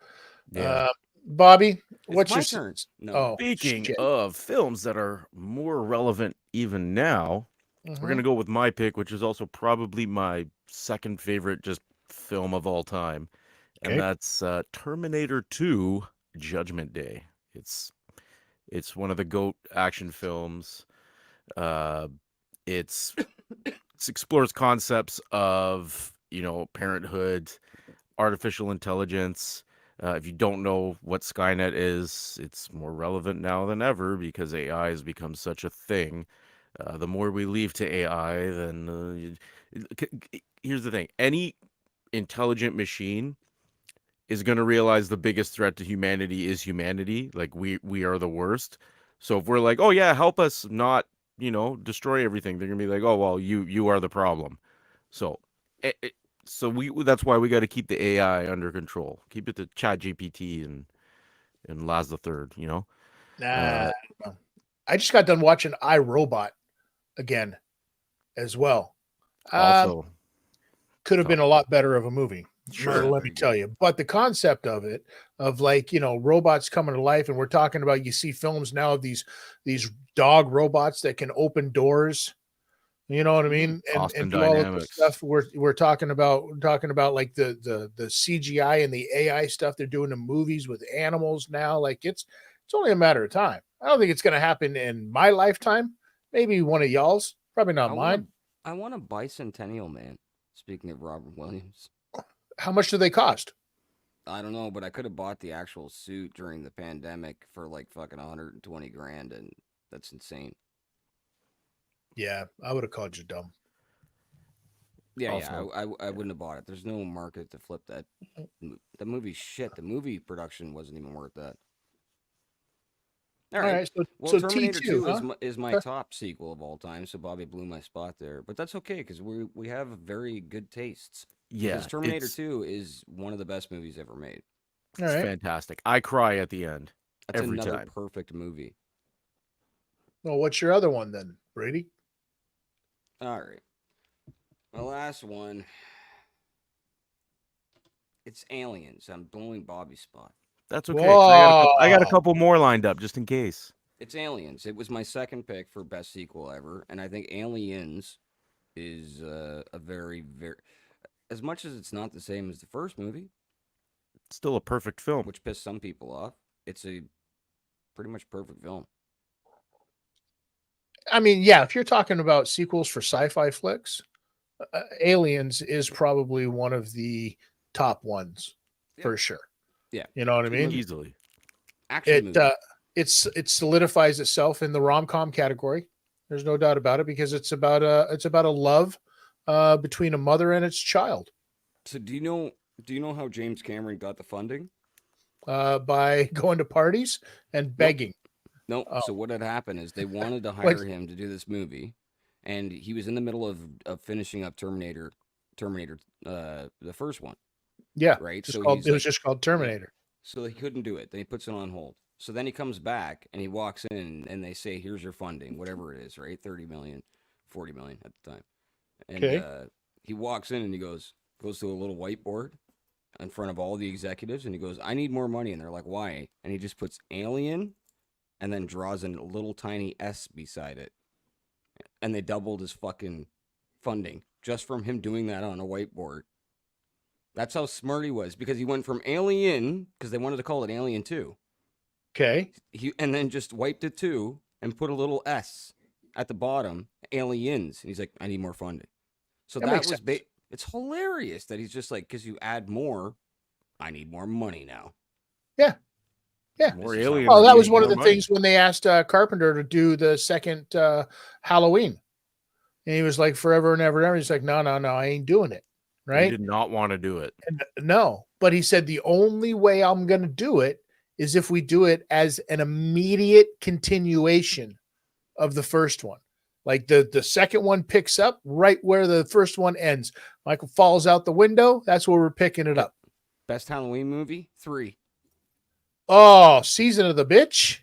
Yeah. Bobby, It's what's my your turn? No. Oh, Speaking shit. of films that are more relevant even now, we're gonna go with my pick, which is also probably my second favorite just film of all time, Okay. and that's Terminator 2: Judgment Day. It's one of the GOAT action films. It explores concepts of, you know, parenthood, artificial intelligence. If you don't know what Skynet is, it's more relevant now than ever because AI has become such a thing. The more we leave to AI, then here's the thing: any intelligent machine is going to realize the biggest threat to humanity is humanity. Like we are the worst. So if we're like, oh yeah, help us not, you know, destroy everything, they're gonna be like, oh well, you are the problem. So that's why we got to keep the AI under control. Keep it to ChatGPT and Laz the Third. You know. Nah. I just got done watching iRobot again as well. Also, Could have been a lot better of a movie. Sure. Let me tell you. But the concept of it, of like, you know, robots coming to life, and we're talking about, you see films now of these dog robots that can open doors. You know what I mean? Austin And do all of this Dynamics. stuff. We're talking about like the CGI and the AI stuff they're doing in movies with animals now. Like it's only a matter of time. I don't think it's going to happen in my lifetime. Maybe one of y'all's. Probably not mine. I want a Bicentennial Man. Speaking of Robert Williams. How much do they cost? I don't know, but I could have bought the actual suit during the pandemic for like fucking 120 grand, and that's insane. Yeah, I would have called you dumb. Yeah, Also- I wouldn't have bought it. There's no market to flip that. The movie's shit. The movie production wasn't even worth that. All right. So, Well, so Terminator T2, 2 huh? is my Okay. top sequel of all time, so Bobby blew my spot there. But that's okay because we have very good tastes. Yeah, Because Terminator it's 2 is one of the best movies ever made. All right. fantastic. I cry at the end. That's Every another time. perfect movie. Well, what's your other one then, Brady? All right. My last one. It's Aliens. I'm blowing Bobby's spot. That's okay. 'Cause I got a Whoa. couple more lined up just in case. It's Aliens. It was my second pick for best sequel ever, and I think Aliens is a very, very, as much as it's not the same as the first movie, Still a perfect film. which pissed some people off. It's a pretty much perfect film. I mean, yeah, if you're talking about sequels for sci-fi flicks, Aliens is probably one of the top ones for sure. Yeah. You know what I mean? Easily. Action movie. It solidifies itself in the rom-com category. There's no doubt about it because it's about a love between a mother and its child So do you know how James Cameron got the funding? by going to parties and begging. No. Oh. So what had happened is they wanted to hire him to do this movie, and he was in the middle of finishing up Terminator, the first one. Yeah. right? Just So called, he's it was like, just called Terminator. so he couldn't do it. Then he puts it on hold. So then he comes back and he walks in and they say, here's your funding, whatever it is, right? 30 million, 40 million at the time. And Okay. he walks in and he goes to a little whiteboard in front of all the executives and he goes, I need more money. And they're like, why? And he just puts alien and then draws a little tiny S beside it. And they doubled his fucking funding just from him doing that on a whiteboard. That's how smart he was because he went from Alien, because they wanted to call it Alien 2. Okay. And then just wiped it 2 and put a little S at the bottom, Aliens. And he's like, I need more funding. So That that makes was sense. it's hilarious that he's just like, because you add more, I need more money now. Yeah. Yeah. More This is how aliens. Oh, that need was one of more the money. things when they asked Carpenter to do the second Halloween. And he was like, forever and ever and ever. He's like, no, I ain't doing it. He Right? did not want to do it. And no. But he said, the only way I'm going to do it is if we do it as an immediate continuation of the first one. Like the second one picks up right where the first one ends. Michael falls out the window. That's where we're picking it up. Best Halloween movie? 3. Oh, Season of the Bitch.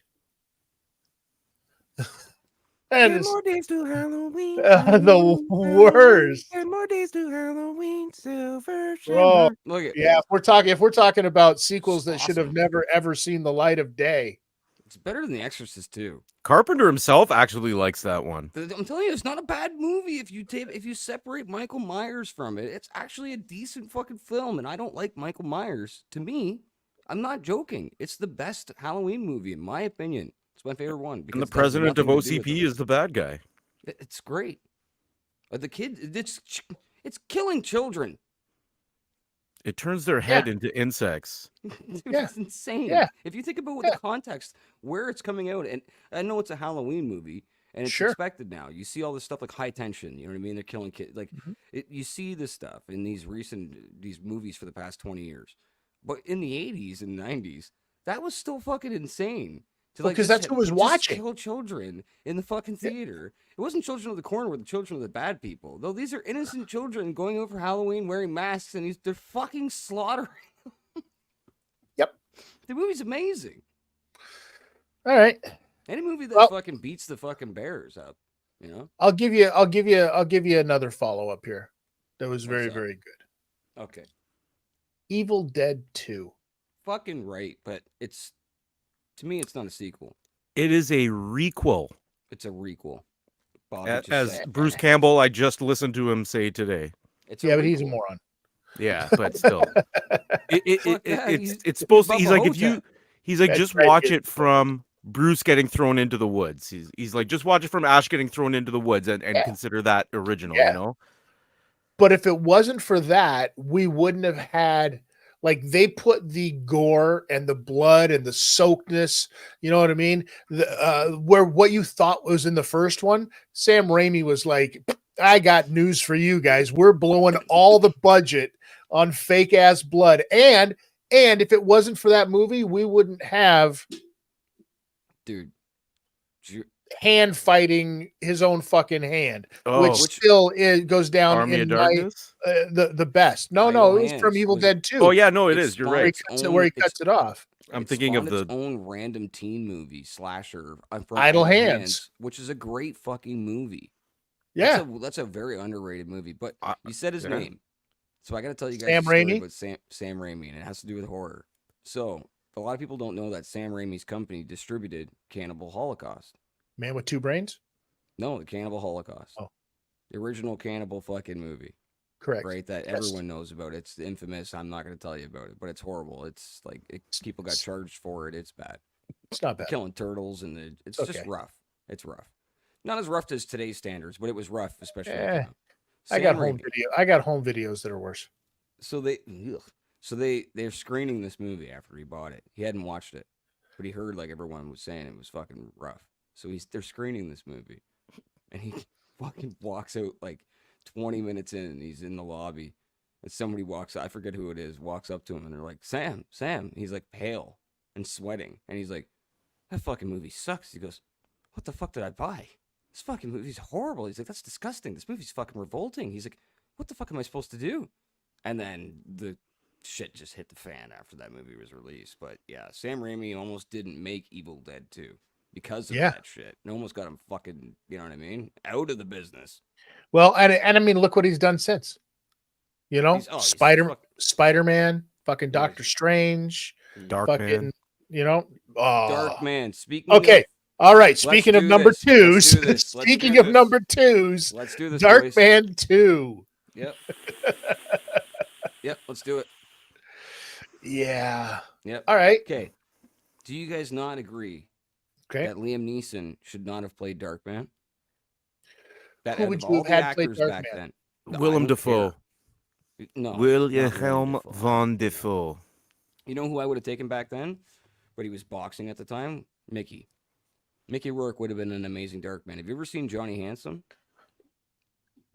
That is days to Halloween. the worst. 10 more days to Halloween. Silver Oh, Look at yeah. If we're talking about sequels that should have Awesome. never ever seen the light of day. It's better than The Exorcist 2. Carpenter himself actually likes that one. I'm telling you, it's not a bad movie if you separate Michael Myers from it. It's actually a decent fucking film, and I don't like Michael Myers. To me, I'm not joking. It's the best Halloween movie in my opinion. It's my favorite one. And the because it has president of nothing to do with OCP it. is the bad guy. It's great. The kid, it's killing children. It turns their head into insects. Dude, Yeah. it's insane. Yeah. If you think about Yeah. the context, where it's coming out, and I know it's a Halloween movie, and it's Sure. expected now. You see all this stuff like High Tension. You know what I mean? They're killing kids. Like Mhm. you see this stuff in these movies for the past 20 years. But in the 80s and 90s, that was still fucking insane. To Well, 'cause just that's who was just watching. kill children in the fucking Yeah. theater. It wasn't Children of the Corn, were the children of the bad people. Though these are innocent children going over Halloween wearing masks, and they're fucking slaughtering. Yep. The movie's amazing. All right. Any movie that Well- fucking beats the fucking Bears up, you know? I'll give you another follow-up here. That was very, What's up? very good. Okay. Evil Dead 2. Fucking right, but to me, it's not a sequel. It is a requel. It's a requel. Bobby just As said, Bruce Campbell, I just listened to him say today. it's Yeah, but he's a requel. moron. Yeah, but still. Fuck that, he's It's supposed to, Bubba he's like, Hotep. he's like, That's just right, watch dude. it from Bruce getting thrown into the woods. He's like, just watch it from Ash getting thrown into the woods and Yeah. consider that original, Yeah. you know? But if it wasn't for that, we wouldn't have had, like, they put the gore and the blood and the soakedness, you know what I mean? Where what you thought was in the first one, Sam Raimi was like, I got news for you guys. We're blowing all the budget on fake ass blood. And if it wasn't for that movie, we wouldn't have Dude. hand fighting his own fucking hand, Oh, which still goes down Army in of Darkness? the best. No, Idle it was from Hands Evil was- Dead 2. Oh, yeah, no, it It is. You're spawned right. its Where he own- cuts it off. I'm It thinking of spawned its the. own random teen movie slasher from Idle Hands. which is a great fucking movie. Yeah. That's a very underrated movie. But I- you said his yeah. name, so I got to tell you guys Sam a story Raimi? about Sam Raimi, and it has to do with horror. So a lot of people don't know that Sam Raimi's company distributed Cannibal Holocaust. Man with two brains? No, the Cannibal Holocaust. Oh. The original Cannibal fucking movie, Correct. right? That Yes. everyone knows about. It's infamous. I'm not going to tell you about it, but it's horrible. It's like people got charged for it. It's bad. It's not bad. Killing turtles and it's Okay. just rough. It's rough. Not as rough as today's standards, but it was rough, especially. Eh, at the time. I got Sam home Raimi. video. I got home videos that are worse. So they're screening this movie after he bought it. He hadn't watched it, but he heard like everyone was saying it was fucking rough. So they're screening this movie, and he fucking walks out like 20 minutes in, and he's in the lobby, and somebody walks. I forget who it is. Walks up to him, and they're like, "Sam." He's like pale and sweating, and he's like, "That fucking movie sucks." He goes, "What the fuck did I buy? This fucking movie's horrible." He's like, "That's disgusting. This movie's fucking revolting." He's like, "What the fuck am I supposed to do?" And then the shit just hit the fan after that movie was released. But yeah, Sam Raimi almost didn't make Evil Dead 2 because of Yeah. that shit. It almost got him fucking, you know what I mean, out of the business. Well, and I mean, look what he's done since. You know, He's Spider-Man, fucking Yeah, Doctor Strange, Dark Man. fucking, you know. Oh. Dark Man. Speaking Okay. of, All right. Speaking of do number this. Let's twos, do this. Let's speaking do of this. number twos, let's do this, Dark boys. Man 2. Yep. Yep. Let's do it. Yeah. Yep. All right. Okay. Do you guys not agree Okay. that Liam Neeson should not have played Darkman? That Who out would of you all have the had play actors back Darkman? then, no, I Willem don't Dafoe. care. No, not Wilhelm Willem Dafoe. von Dafoe. You know who I would have taken back then, but he was boxing at the time? Mickey. Mickey Rourke would have been an amazing Darkman. Have you ever seen Johnny Handsome?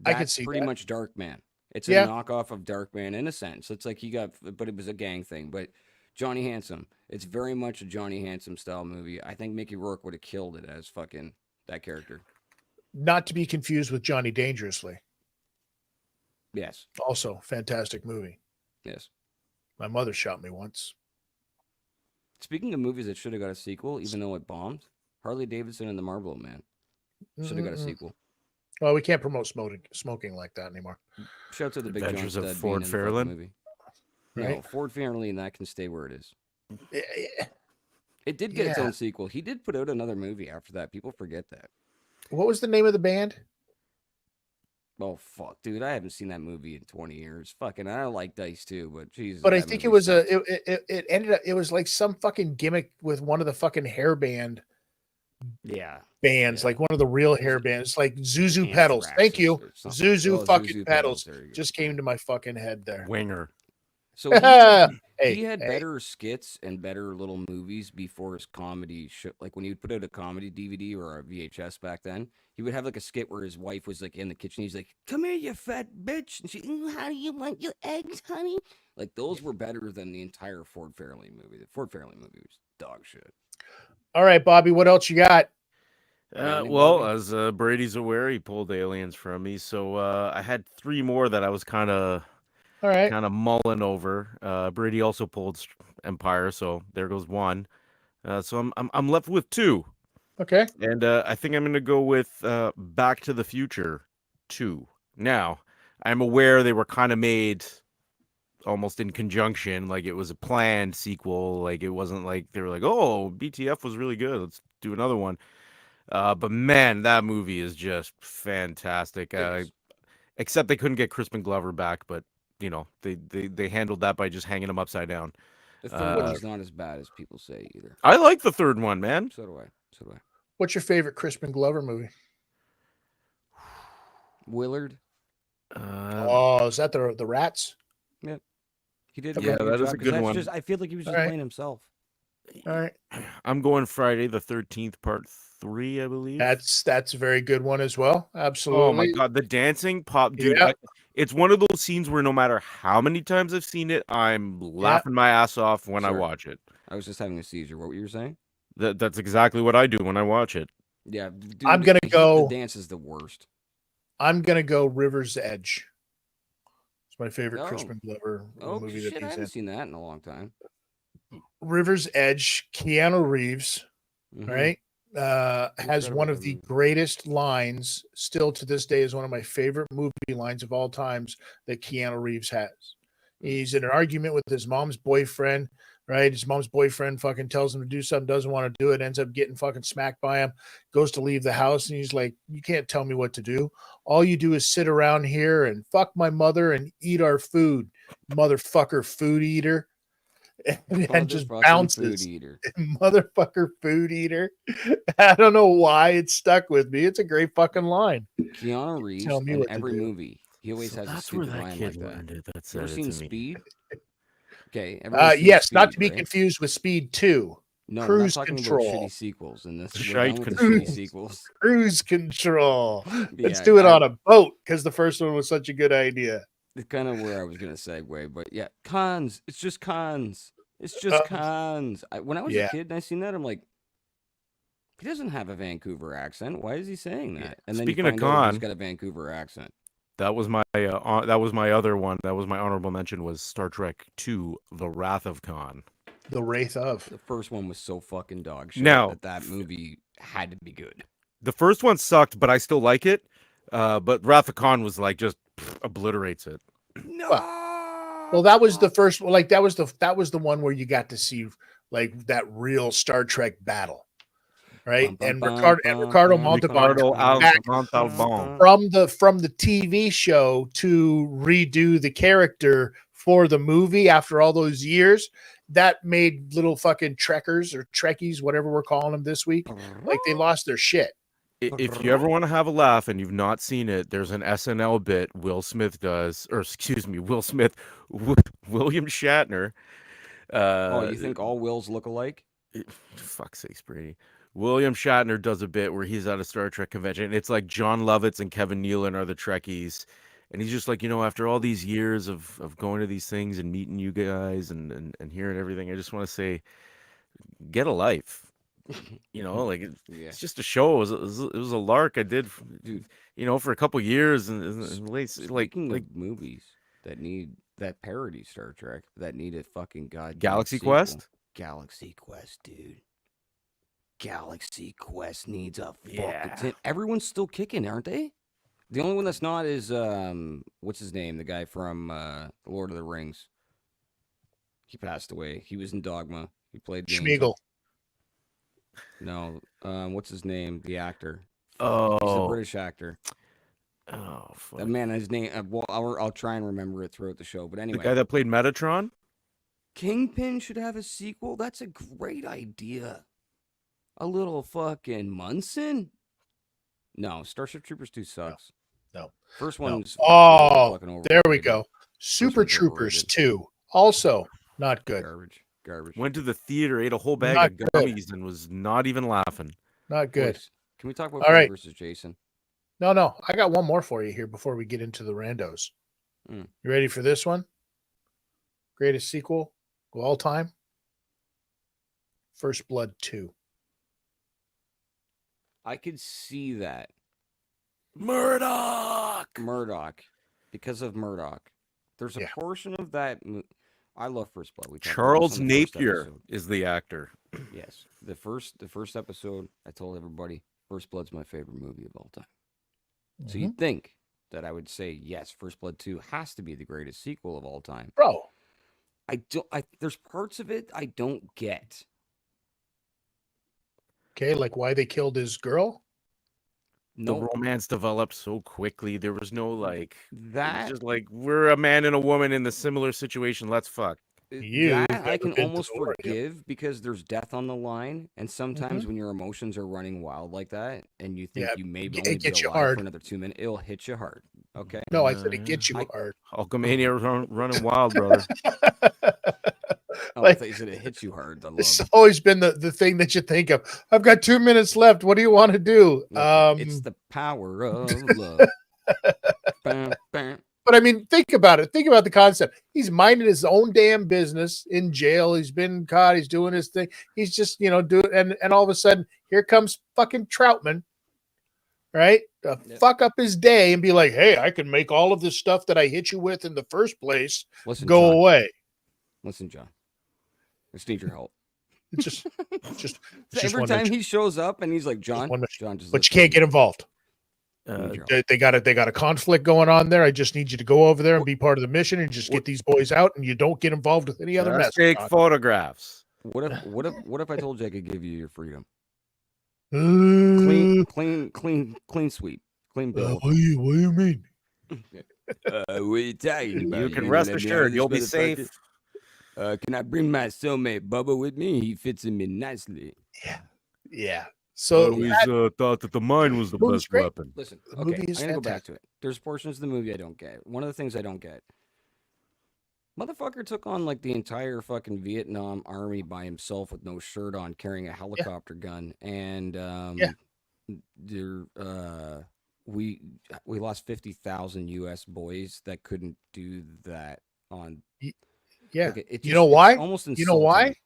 I could That's see pretty that. much Darkman. It's Yeah. a knockoff of Darkman in a sense. It's like but it was a gang thing. But Johnny Handsome, it's very much a Johnny Handsome style movie. I think Mickey Rourke would have killed it as fucking that character. Not to be confused with Johnny Dangerously. Yes, Also, fantastic movie. yes. My mother shot me once. Speaking of movies that should have got a sequel, even though it bombed, Harley Davidson and the Marlboro Man should have got a Mm-mm. sequel. Well, we can't promote smoking like that anymore. Shout out to the Big John Adventures of Stud Ford being in the fucking Fairlane? movie. Right? No, Ford Fairlane, and that can stay where it is. Eh, It did get its Yeah. own sequel. He did put out another movie after that. People forget that. What was the name of the band? Oh fuck, dude! I haven't seen that movie in 20 years. Fucking, I like Dice too, but Jesus. But I that think it movie was sucks. it ended up, it was like some fucking gimmick with one of the fucking hair band Yeah. bands, Yeah. like one of the real hair bands, like Zuzu Pedals. Anthrax Thank you. or something. Zuzu Oh, fucking Zuzu Pedals. There you go. Just came to my fucking head there. Winger. So Hey, he had hey. better skits and better little movies before his comedy show. Like when he would put out a comedy DVD or a VHS back then, he would have like a skit where his wife was like in the kitchen. He's like, "Come here, you fat bitch," and she, "How do you want your eggs, honey?" Like those were better than the entire Ford Fairlane movie. The Ford Fairlane movie was dog shit. All right, Bobby, what else you got? Randy Well, Bobby? as Brady's aware, he pulled aliens from me, so I had three more that I was kind of All right. mulling over. Brady also pulled Empire, so there goes one. So I'm left with two, Okay. and I think I'm gonna go with Back to the Future 2. Now, I'm aware they were kind of made almost in conjunction, like it was a planned sequel. Like it wasn't like they were like, "Oh, BTF was really good. Let's do another one." But man, that movie is just fantastic. Yes. Except they couldn't get Crispin Glover back, but you know they handled that by just hanging him upside down. The third one's not as bad as people say either. I like the third one, man. So do I. So do I. What's your favorite Crispin Glover movie? Willard. Oh, is that the Rats? He did. Yeah, good that is job, a 'cause good that's one. I feel like he was just All right. playing himself. All right. I'm going Friday the 13th, part 3, I believe. That's a very good one as well. Absolutely. Oh my god, the dancing pop, dude! Yeah. It's one of those scenes where no matter how many times I've seen it, I'm laughing my ass off when I Sure. watch it. I was just having a seizure. What were you saying? That's exactly what I do when I watch it. Yeah, dude, I'm gonna go- The dance is the worst. I'm gonna go River's Edge. It's my favorite Oh. Crispin Glover Oh movie shit! that I he's haven't in. seen that in a long time. River's Edge, Keanu Reeves, Mhm. right? Has Incredible one of the movie. greatest lines, still to this day, is one of my favorite movie lines of all times that Keanu Reeves has. He's in an argument with his mom's boyfriend, right? His mom's boyfriend fucking tells him to do something, doesn't want to do it, ends up getting fucking smacked by him, goes to leave the house, and he's like, "You can't tell me what to do. All you do is sit around here and fuck my mother and eat our food, motherfucker food eater." And just Motherfucking bounces. Food eater. Motherfucker food eater. I don't know why it stuck with me. It's a great fucking line. Keanu Reeves Tell me in what to every do. movie. He always So has a that's where stupid that line kid like that. learned it. That You said ever it seen to me. Speed? Okay. everyone's seen Yes, not Speed, to be right? confused with Speed 2. No, we're not Cruise talking Control. about shitty sequels. And this we're Shite done with the Control. shitty sequels. Cruise Control. Let's Yeah, do it I- on a boat because the first one was such a good idea. It's kind of where I was gonna segue, but yeah, cons. It's just cons. It's just cons. When I was yeah. a kid and I seen that, I'm like, he doesn't have a Vancouver accent. Why is he saying that? And then Speaking you of find out he's con- got a Vancouver accent. That was my other one. That was my honorable mention was Star Trek II: The Wrath of Khan. The Wraith of. The first one was so fucking dog shit Now, that movie had to be good. the first one sucked, but I still like it. But Wrath of Khan was like just obliterates it. No. Well, that was the first. Like that was the one where you got to see like that real Star Trek battle, right? And Ricardo Montalban back Montalban. from the TV show to redo the character for the movie after all those years. That made little fucking Trekkers or Trekkies, whatever we're calling them this week, like they lost their shit. If you ever want to have a laugh and you've not seen it, there's an SNL bit Will Smith does, or excuse me, William Shatner. You think all Wills look alike? Fuck's sakes, Brady. William Shatner does a bit where he's at a Star Trek convention. It's like John Lovitz and Kevin Nealon are the Trekkies. And he's just like, after all these years of going to these things and meeting you guys and hearing everything, I just want to say, get a life. Like it's just a show. It was a lark I did, for a couple years. And like of movies that parody Star Trek that need a fucking goddamn Galaxy sequel. Quest? Galaxy Quest, dude. Galaxy Quest needs a fucking everyone's still kicking, aren't they? The only one that's not is what's his name? The guy from Lord of the Rings. He passed away. He was in Dogma. He played Schmeagol. No, what's his name? The actor. Oh, he's a British actor. Oh, fuck. Man, his name. Well, I'll try and remember it throughout the show. But anyway, the guy that played Metatron. Kingpin should have a sequel. That's a great idea. A little fucking Munson. No, Starship Troopers 2 sucks. No. First one's there we go. Super Troopers 2 also not good. Garbage. Went to the theater, ate a whole bag of gummies, and was not even laughing. Not good. Can we talk about Freddy versus Jason? No. I got one more for you here before we get into the randos. You ready for this one? Greatest sequel of all time? First Blood 2. I could see that. Murdoch! Because of Murdoch. There's a portion of that. I love First Blood. Charles Napier is the actor. Yes. The first episode, I told everybody, First Blood's my favorite movie of all time. Mm-hmm. So you'd think that I would say, yes, First Blood 2 has to be the greatest sequel of all time. Bro. There's parts of it I don't get. Okay, like why they killed his girl? The romance developed so quickly. There was no like that. It's just like we're a man and a woman in the similar situation. Let's fuck. That I can almost forgive because there's death on the line, and sometimes when your emotions are running wild like that, and you think you may only be alive for another 2 minutes, it'll hit you hard. Okay. No, I said it gets you hard. Hulkamania running wild, brother. I thought you said it hits you hard. It's always been the thing that you think of. I've got 2 minutes left. What do you want to do? It's the power of love. Bam, bam. But I mean, think about it. Think about the concept. He's minding his own damn business in jail. He's been caught. He's doing his thing. He's just, doing, and all of a sudden, here comes fucking Troutman, right? Fuck up his day and be like, hey, I can make all of this stuff that I hit you with in the first place go away. Listen, John, I just need your help. Just every time he shows up and he's like, John, just but you can't get involved. They got a conflict going on there. I just need you to go over there and be part of the mission and just get these boys out, and you don't get involved with any other mess. Take photographs. What if I told you I could give you your freedom? Clean sweep, clean bill. What do you mean? What are you talking about? You can rest assured you'll be safe. Can I bring my cellmate Bubba with me? He fits in me nicely. Yeah. So always thought that the mine was the best weapon. Listen, okay, I'm gonna go back to it. There's portions of the movie I don't get. One of the things I don't get. Motherfucker took on like the entire fucking Vietnam army by himself with no shirt on, carrying a helicopter gun, and we lost 50,000 U.S. boys that couldn't do that on. Yeah, like, you know why? Almost insulting. You know why?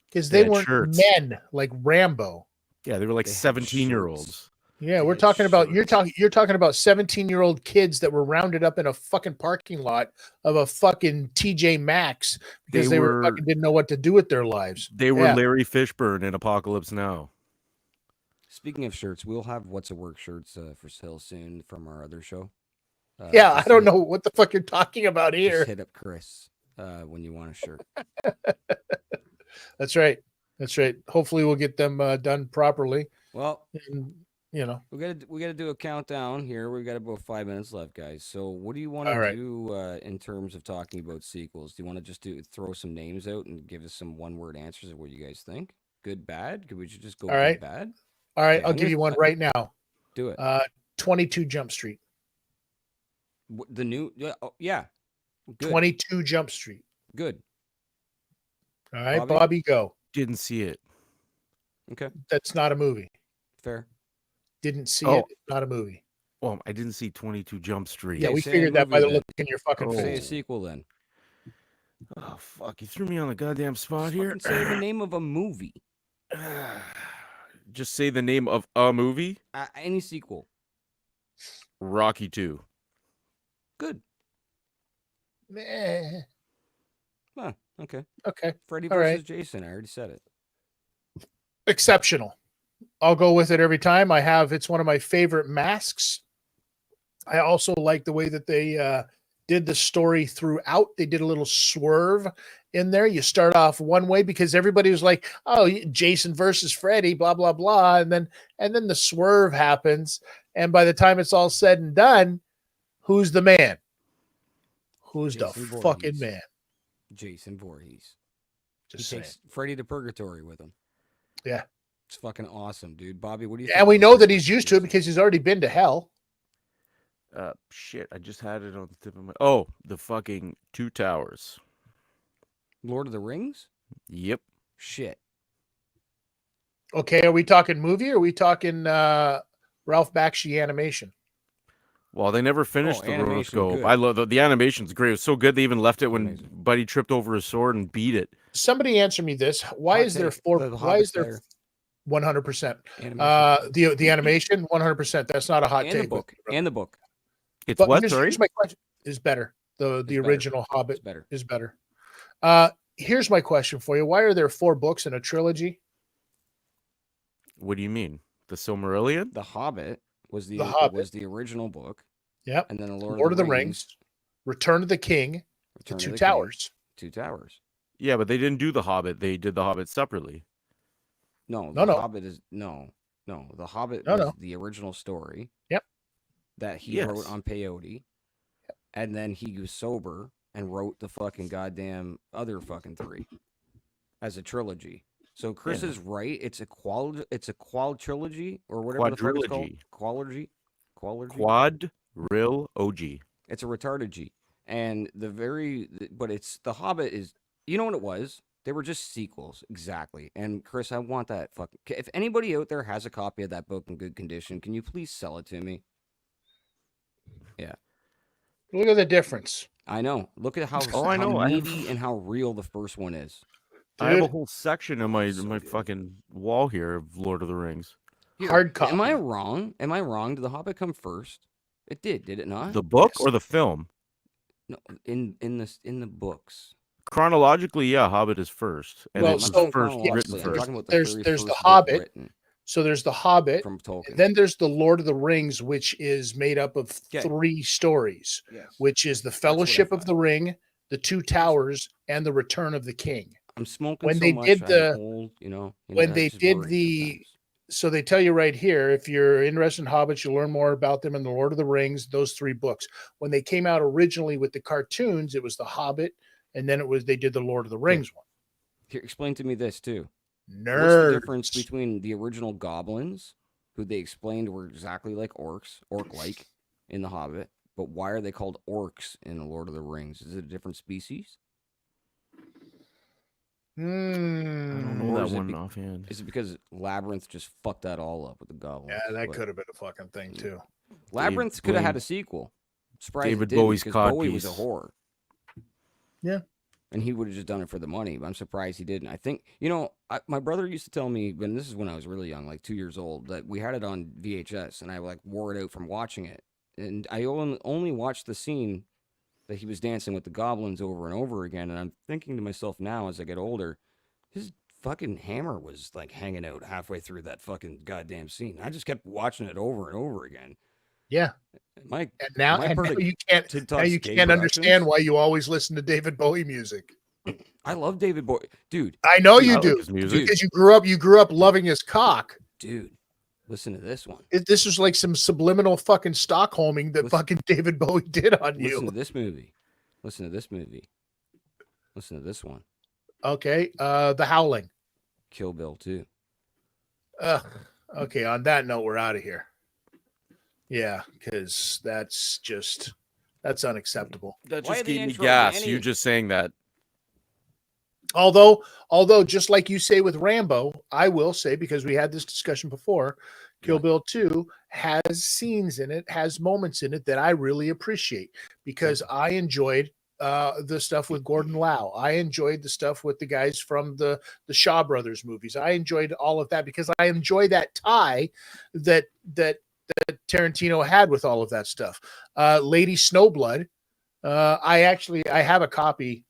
Because they weren't men like Rambo. Yeah, they were like 17-year-olds. Yeah, to we're get talking about shirts. you're talking about 17-year-old kids that were rounded up in a fucking parking lot of a fucking TJ Maxx because they were fucking didn't know what to do with their lives. They were Yeah. Larry Fishburne in Apocalypse Now. Speaking of shirts, we'll have What's a Work shirts for sale soon from our other show. Yeah, I just don't hit- know what the fuck you're talking about Just here. hit up Chris when you want a shirt. That's right. That's right. Hopefully we'll get them done properly. Well, And, you know. we gotta do a countdown here. We got about 5 minutes left, guys. So, what do you want All to right. do in terms of talking about sequels? Do you want to just throw some names out and give us some one-word answers of what you guys think? Good, bad? Could we just go All right. good, bad? All right, Okay, I'll I'm give gonna you one right now. do it. 22 Jump Street. The new, yeah, good, 22 Jump Street. good. All right, Bobby? Bobby, go. Didn't see it. Okay, That's not a movie. fair. Didn't see Oh. it. Not a movie. Well, I didn't see 22 Jump Street. Yeah, Okay, we say a figured that by movie the then. look in your fucking Oh. Say a face. sequel then. Oh, fuck. You threw me on the goddamn spot Just here. fucking say the name of a movie. Just say the name of a movie. Any sequel. Rocky 2. Good. Meh. Huh, okay. Okay. Freddy All versus right. Jason. I already said it. Exceptional. I'll go with it every time. It's one of my favorite masks. I also like the way that they did the story throughout. They did a little swerve in there. You start off one way because everybody was like, "Oh, Jason versus Freddy," blah blah blah, and then the swerve happens, and by the time it's all said and done, who's the man? Who's Jason the Voorhees. fucking man? Jason Voorhees. Just He saying. takes Freddy to purgatory with him. Yeah. It's fucking awesome, dude. Bobby, what do you think? And we about know Freddy that he's versus used to it Jason? because he's already been to hell. Shit. I just had it on the tip of my. Oh, the fucking Two Towers. Lord of the Rings? Yep. Shit. Okay, are we talking movie or are we talking Ralph Bakshi animation? Well, they never finished the animation, rotoscope. good. I love the animation's great. It was so good they even left it when Amazing. Buddy tripped over his sword and beat it. Somebody answer me this. Why Hot is there take. four? The Why is Hobbit's there better. 100%? Animation. The animation 100%. That's not a hot and take. the book. And the book. It's But what? here's, Sorry. here's my question: is better the better. original It's Hobbit better. is better? Here's my question for you: why are there 4 books in a trilogy? What do you mean? The Silmarillion? The Hobbit was The Hobbit. was the original book. Yep. And then the Lord of the Rings, Return of the King, Return The of Two the Towers. King, Two Towers. Yeah, but they didn't do the Hobbit. They did the Hobbit separately. No, No, the no. Hobbit is no. The Hobbit No, was no. the original story. Yep. That he Yes. wrote on peyote. And then he was sober and wrote the fucking goddamn other fucking 3 as a trilogy. So Chris Yeah. is right. It's a qual trilogy or whatever the fuck it's called. Quadrilogy. Quadrilogy. Quadrilogy. It's a retarded G. And but it's the Hobbit is, you know what it was? They were just sequels, exactly. And Chris, I want that fucking. If anybody out there has a copy of that book in good condition, can you please sell it to me? Yeah, Look at the difference. I know. Look at how Oh, I know. I have- meaty and how real the first one is. I have a Dude. whole section in my So my good. fucking wall here of Lord of the Rings. Here, Hard Am I copy. wrong? Am I wrong? Did the Hobbit come first? It did it not? The book Yes. or the film? No, in the books. Chronologically, yeah, Hobbit is first, and Well, it was so- first yeah, written I'm first. talking about the There's very the first book Hobbit. written So there's the Hobbit. from Tolkien. Then there's the Lord of the Rings, which is made up of Okay. 3 stories, Yes. which is the what I Fellowship of thought. the Ring, the Two Towers, and the Return of the King. I'm smoking when so they much. did I'm the- old, you know. when that they just did worries the- sometimes. So they tell you right here, if you're interested in Hobbits, you'll learn more about them in the Lord of the Rings, those 3 books. When they came out originally with the cartoons, it was the Hobbit, and then they did the Lord of the Rings one. Here, explain to me this too. Nerds. What's the difference between the original goblins, who they explained were exactly like orcs, orc-like, in the Hobbit, but why are they called orcs in the Lord of the Rings? Is it a different species? I don't know Or that is it one be- offhand. Is it because Labyrinth just fucked that all up with the goblins? Yeah, that But could have been a fucking thing too. Labyrinth could have had a sequel. Surprised it David didn't, Bowie's because Bowie was a codpiece. whore. Yeah. And he would have just done it for the money, but I'm surprised he didn't. I think, my brother used to tell me, and this is when I was really young, like 2 years old, that we had it on VHS, and I like wore it out from watching it. And I only watched the scene that he was dancing with the goblins over and over again. And I'm thinking to myself now as I get older, his fucking hammer was like hanging out halfway through that fucking goddamn scene. I just kept watching it over and over again. Yeah. Mike, And now you can't TIDtalk's gay understand productions? why you always listen to David Bowie music. I love David Bowie, dude. I know I you like do his music. because you grew up loving his cock. Dude, listen to this one. This is like some subliminal fucking Stockholming that Listen- fucking David Bowie did on Listen you. to this movie. Listen to this movie. Listen to this one. Okay, The Howling. Kill Bill 2. Okay, on that note, we're out of here. Yeah, because that's unacceptable. That Play just the gave me intro, gas. Danny. You just saying that. Although just like you say with Rambo, I will say, because we had this discussion before, Kill What? Bill 2 has scenes in it, has moments in it that I really appreciate because I enjoyed the stuff with Gordon Lau. I enjoyed the stuff with the guys from the Shaw Brothers movies. I enjoyed all of that because I enjoy that tie that Tarantino had with all of that stuff. Lady Snowblood. I have a copy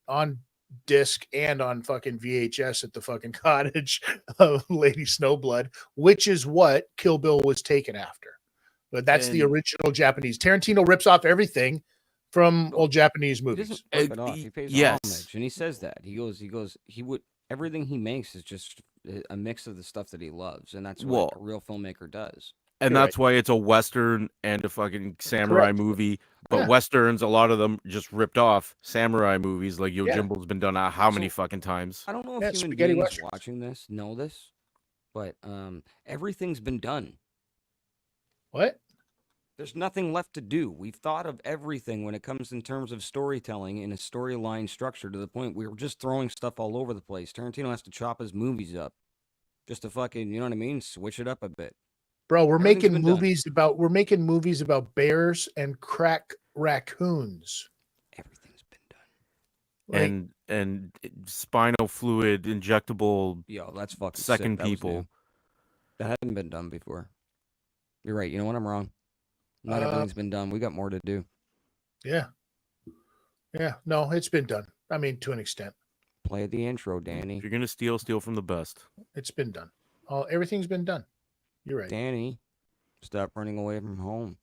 on disc and on fucking VHS at the fucking cottage of Lady Snowblood, which is what Kill Bill was taken after. But that's the And- original Japanese. Tarantino rips off everything from old Japanese He movies. doesn't rip it off. He pays yes. homage, and he says that. He goes. He would everything he makes is just a mix of the stuff that he loves, and that's what Well, a real filmmaker does. And You're that's why it's a Western and a fucking samurai Correct. movie. But Yeah. Westerns, a lot of them just ripped off samurai movies. Like Yeah. Yojimbo's been done how many So- fucking times? I don't know if Yeah, human spaghetti beings westerns. watching this know this, but everything's been done. What? There's nothing left to do. We've thought of everything when it comes in terms of storytelling in a storyline structure to the point we're just throwing stuff all over the place. Tarantino has to chop his movies up just to fucking, you know what I mean? Switch it up a bit. Bro, we're Everything's making been done. movies about bears and crack raccoons. Everything's been done. Like, And spinal fluid injectable Yo, that's fucking second sick. That was people. new. That hasn't been done before. You're right. You know what? I'm wrong. Not everything's been done. We got more to do. yeah. No, it's been done. I mean, to an extent, Play the intro, Danny. If you're gonna steal from the best. it's been done. Everything's been done. You're right. Danny, stop running away from home.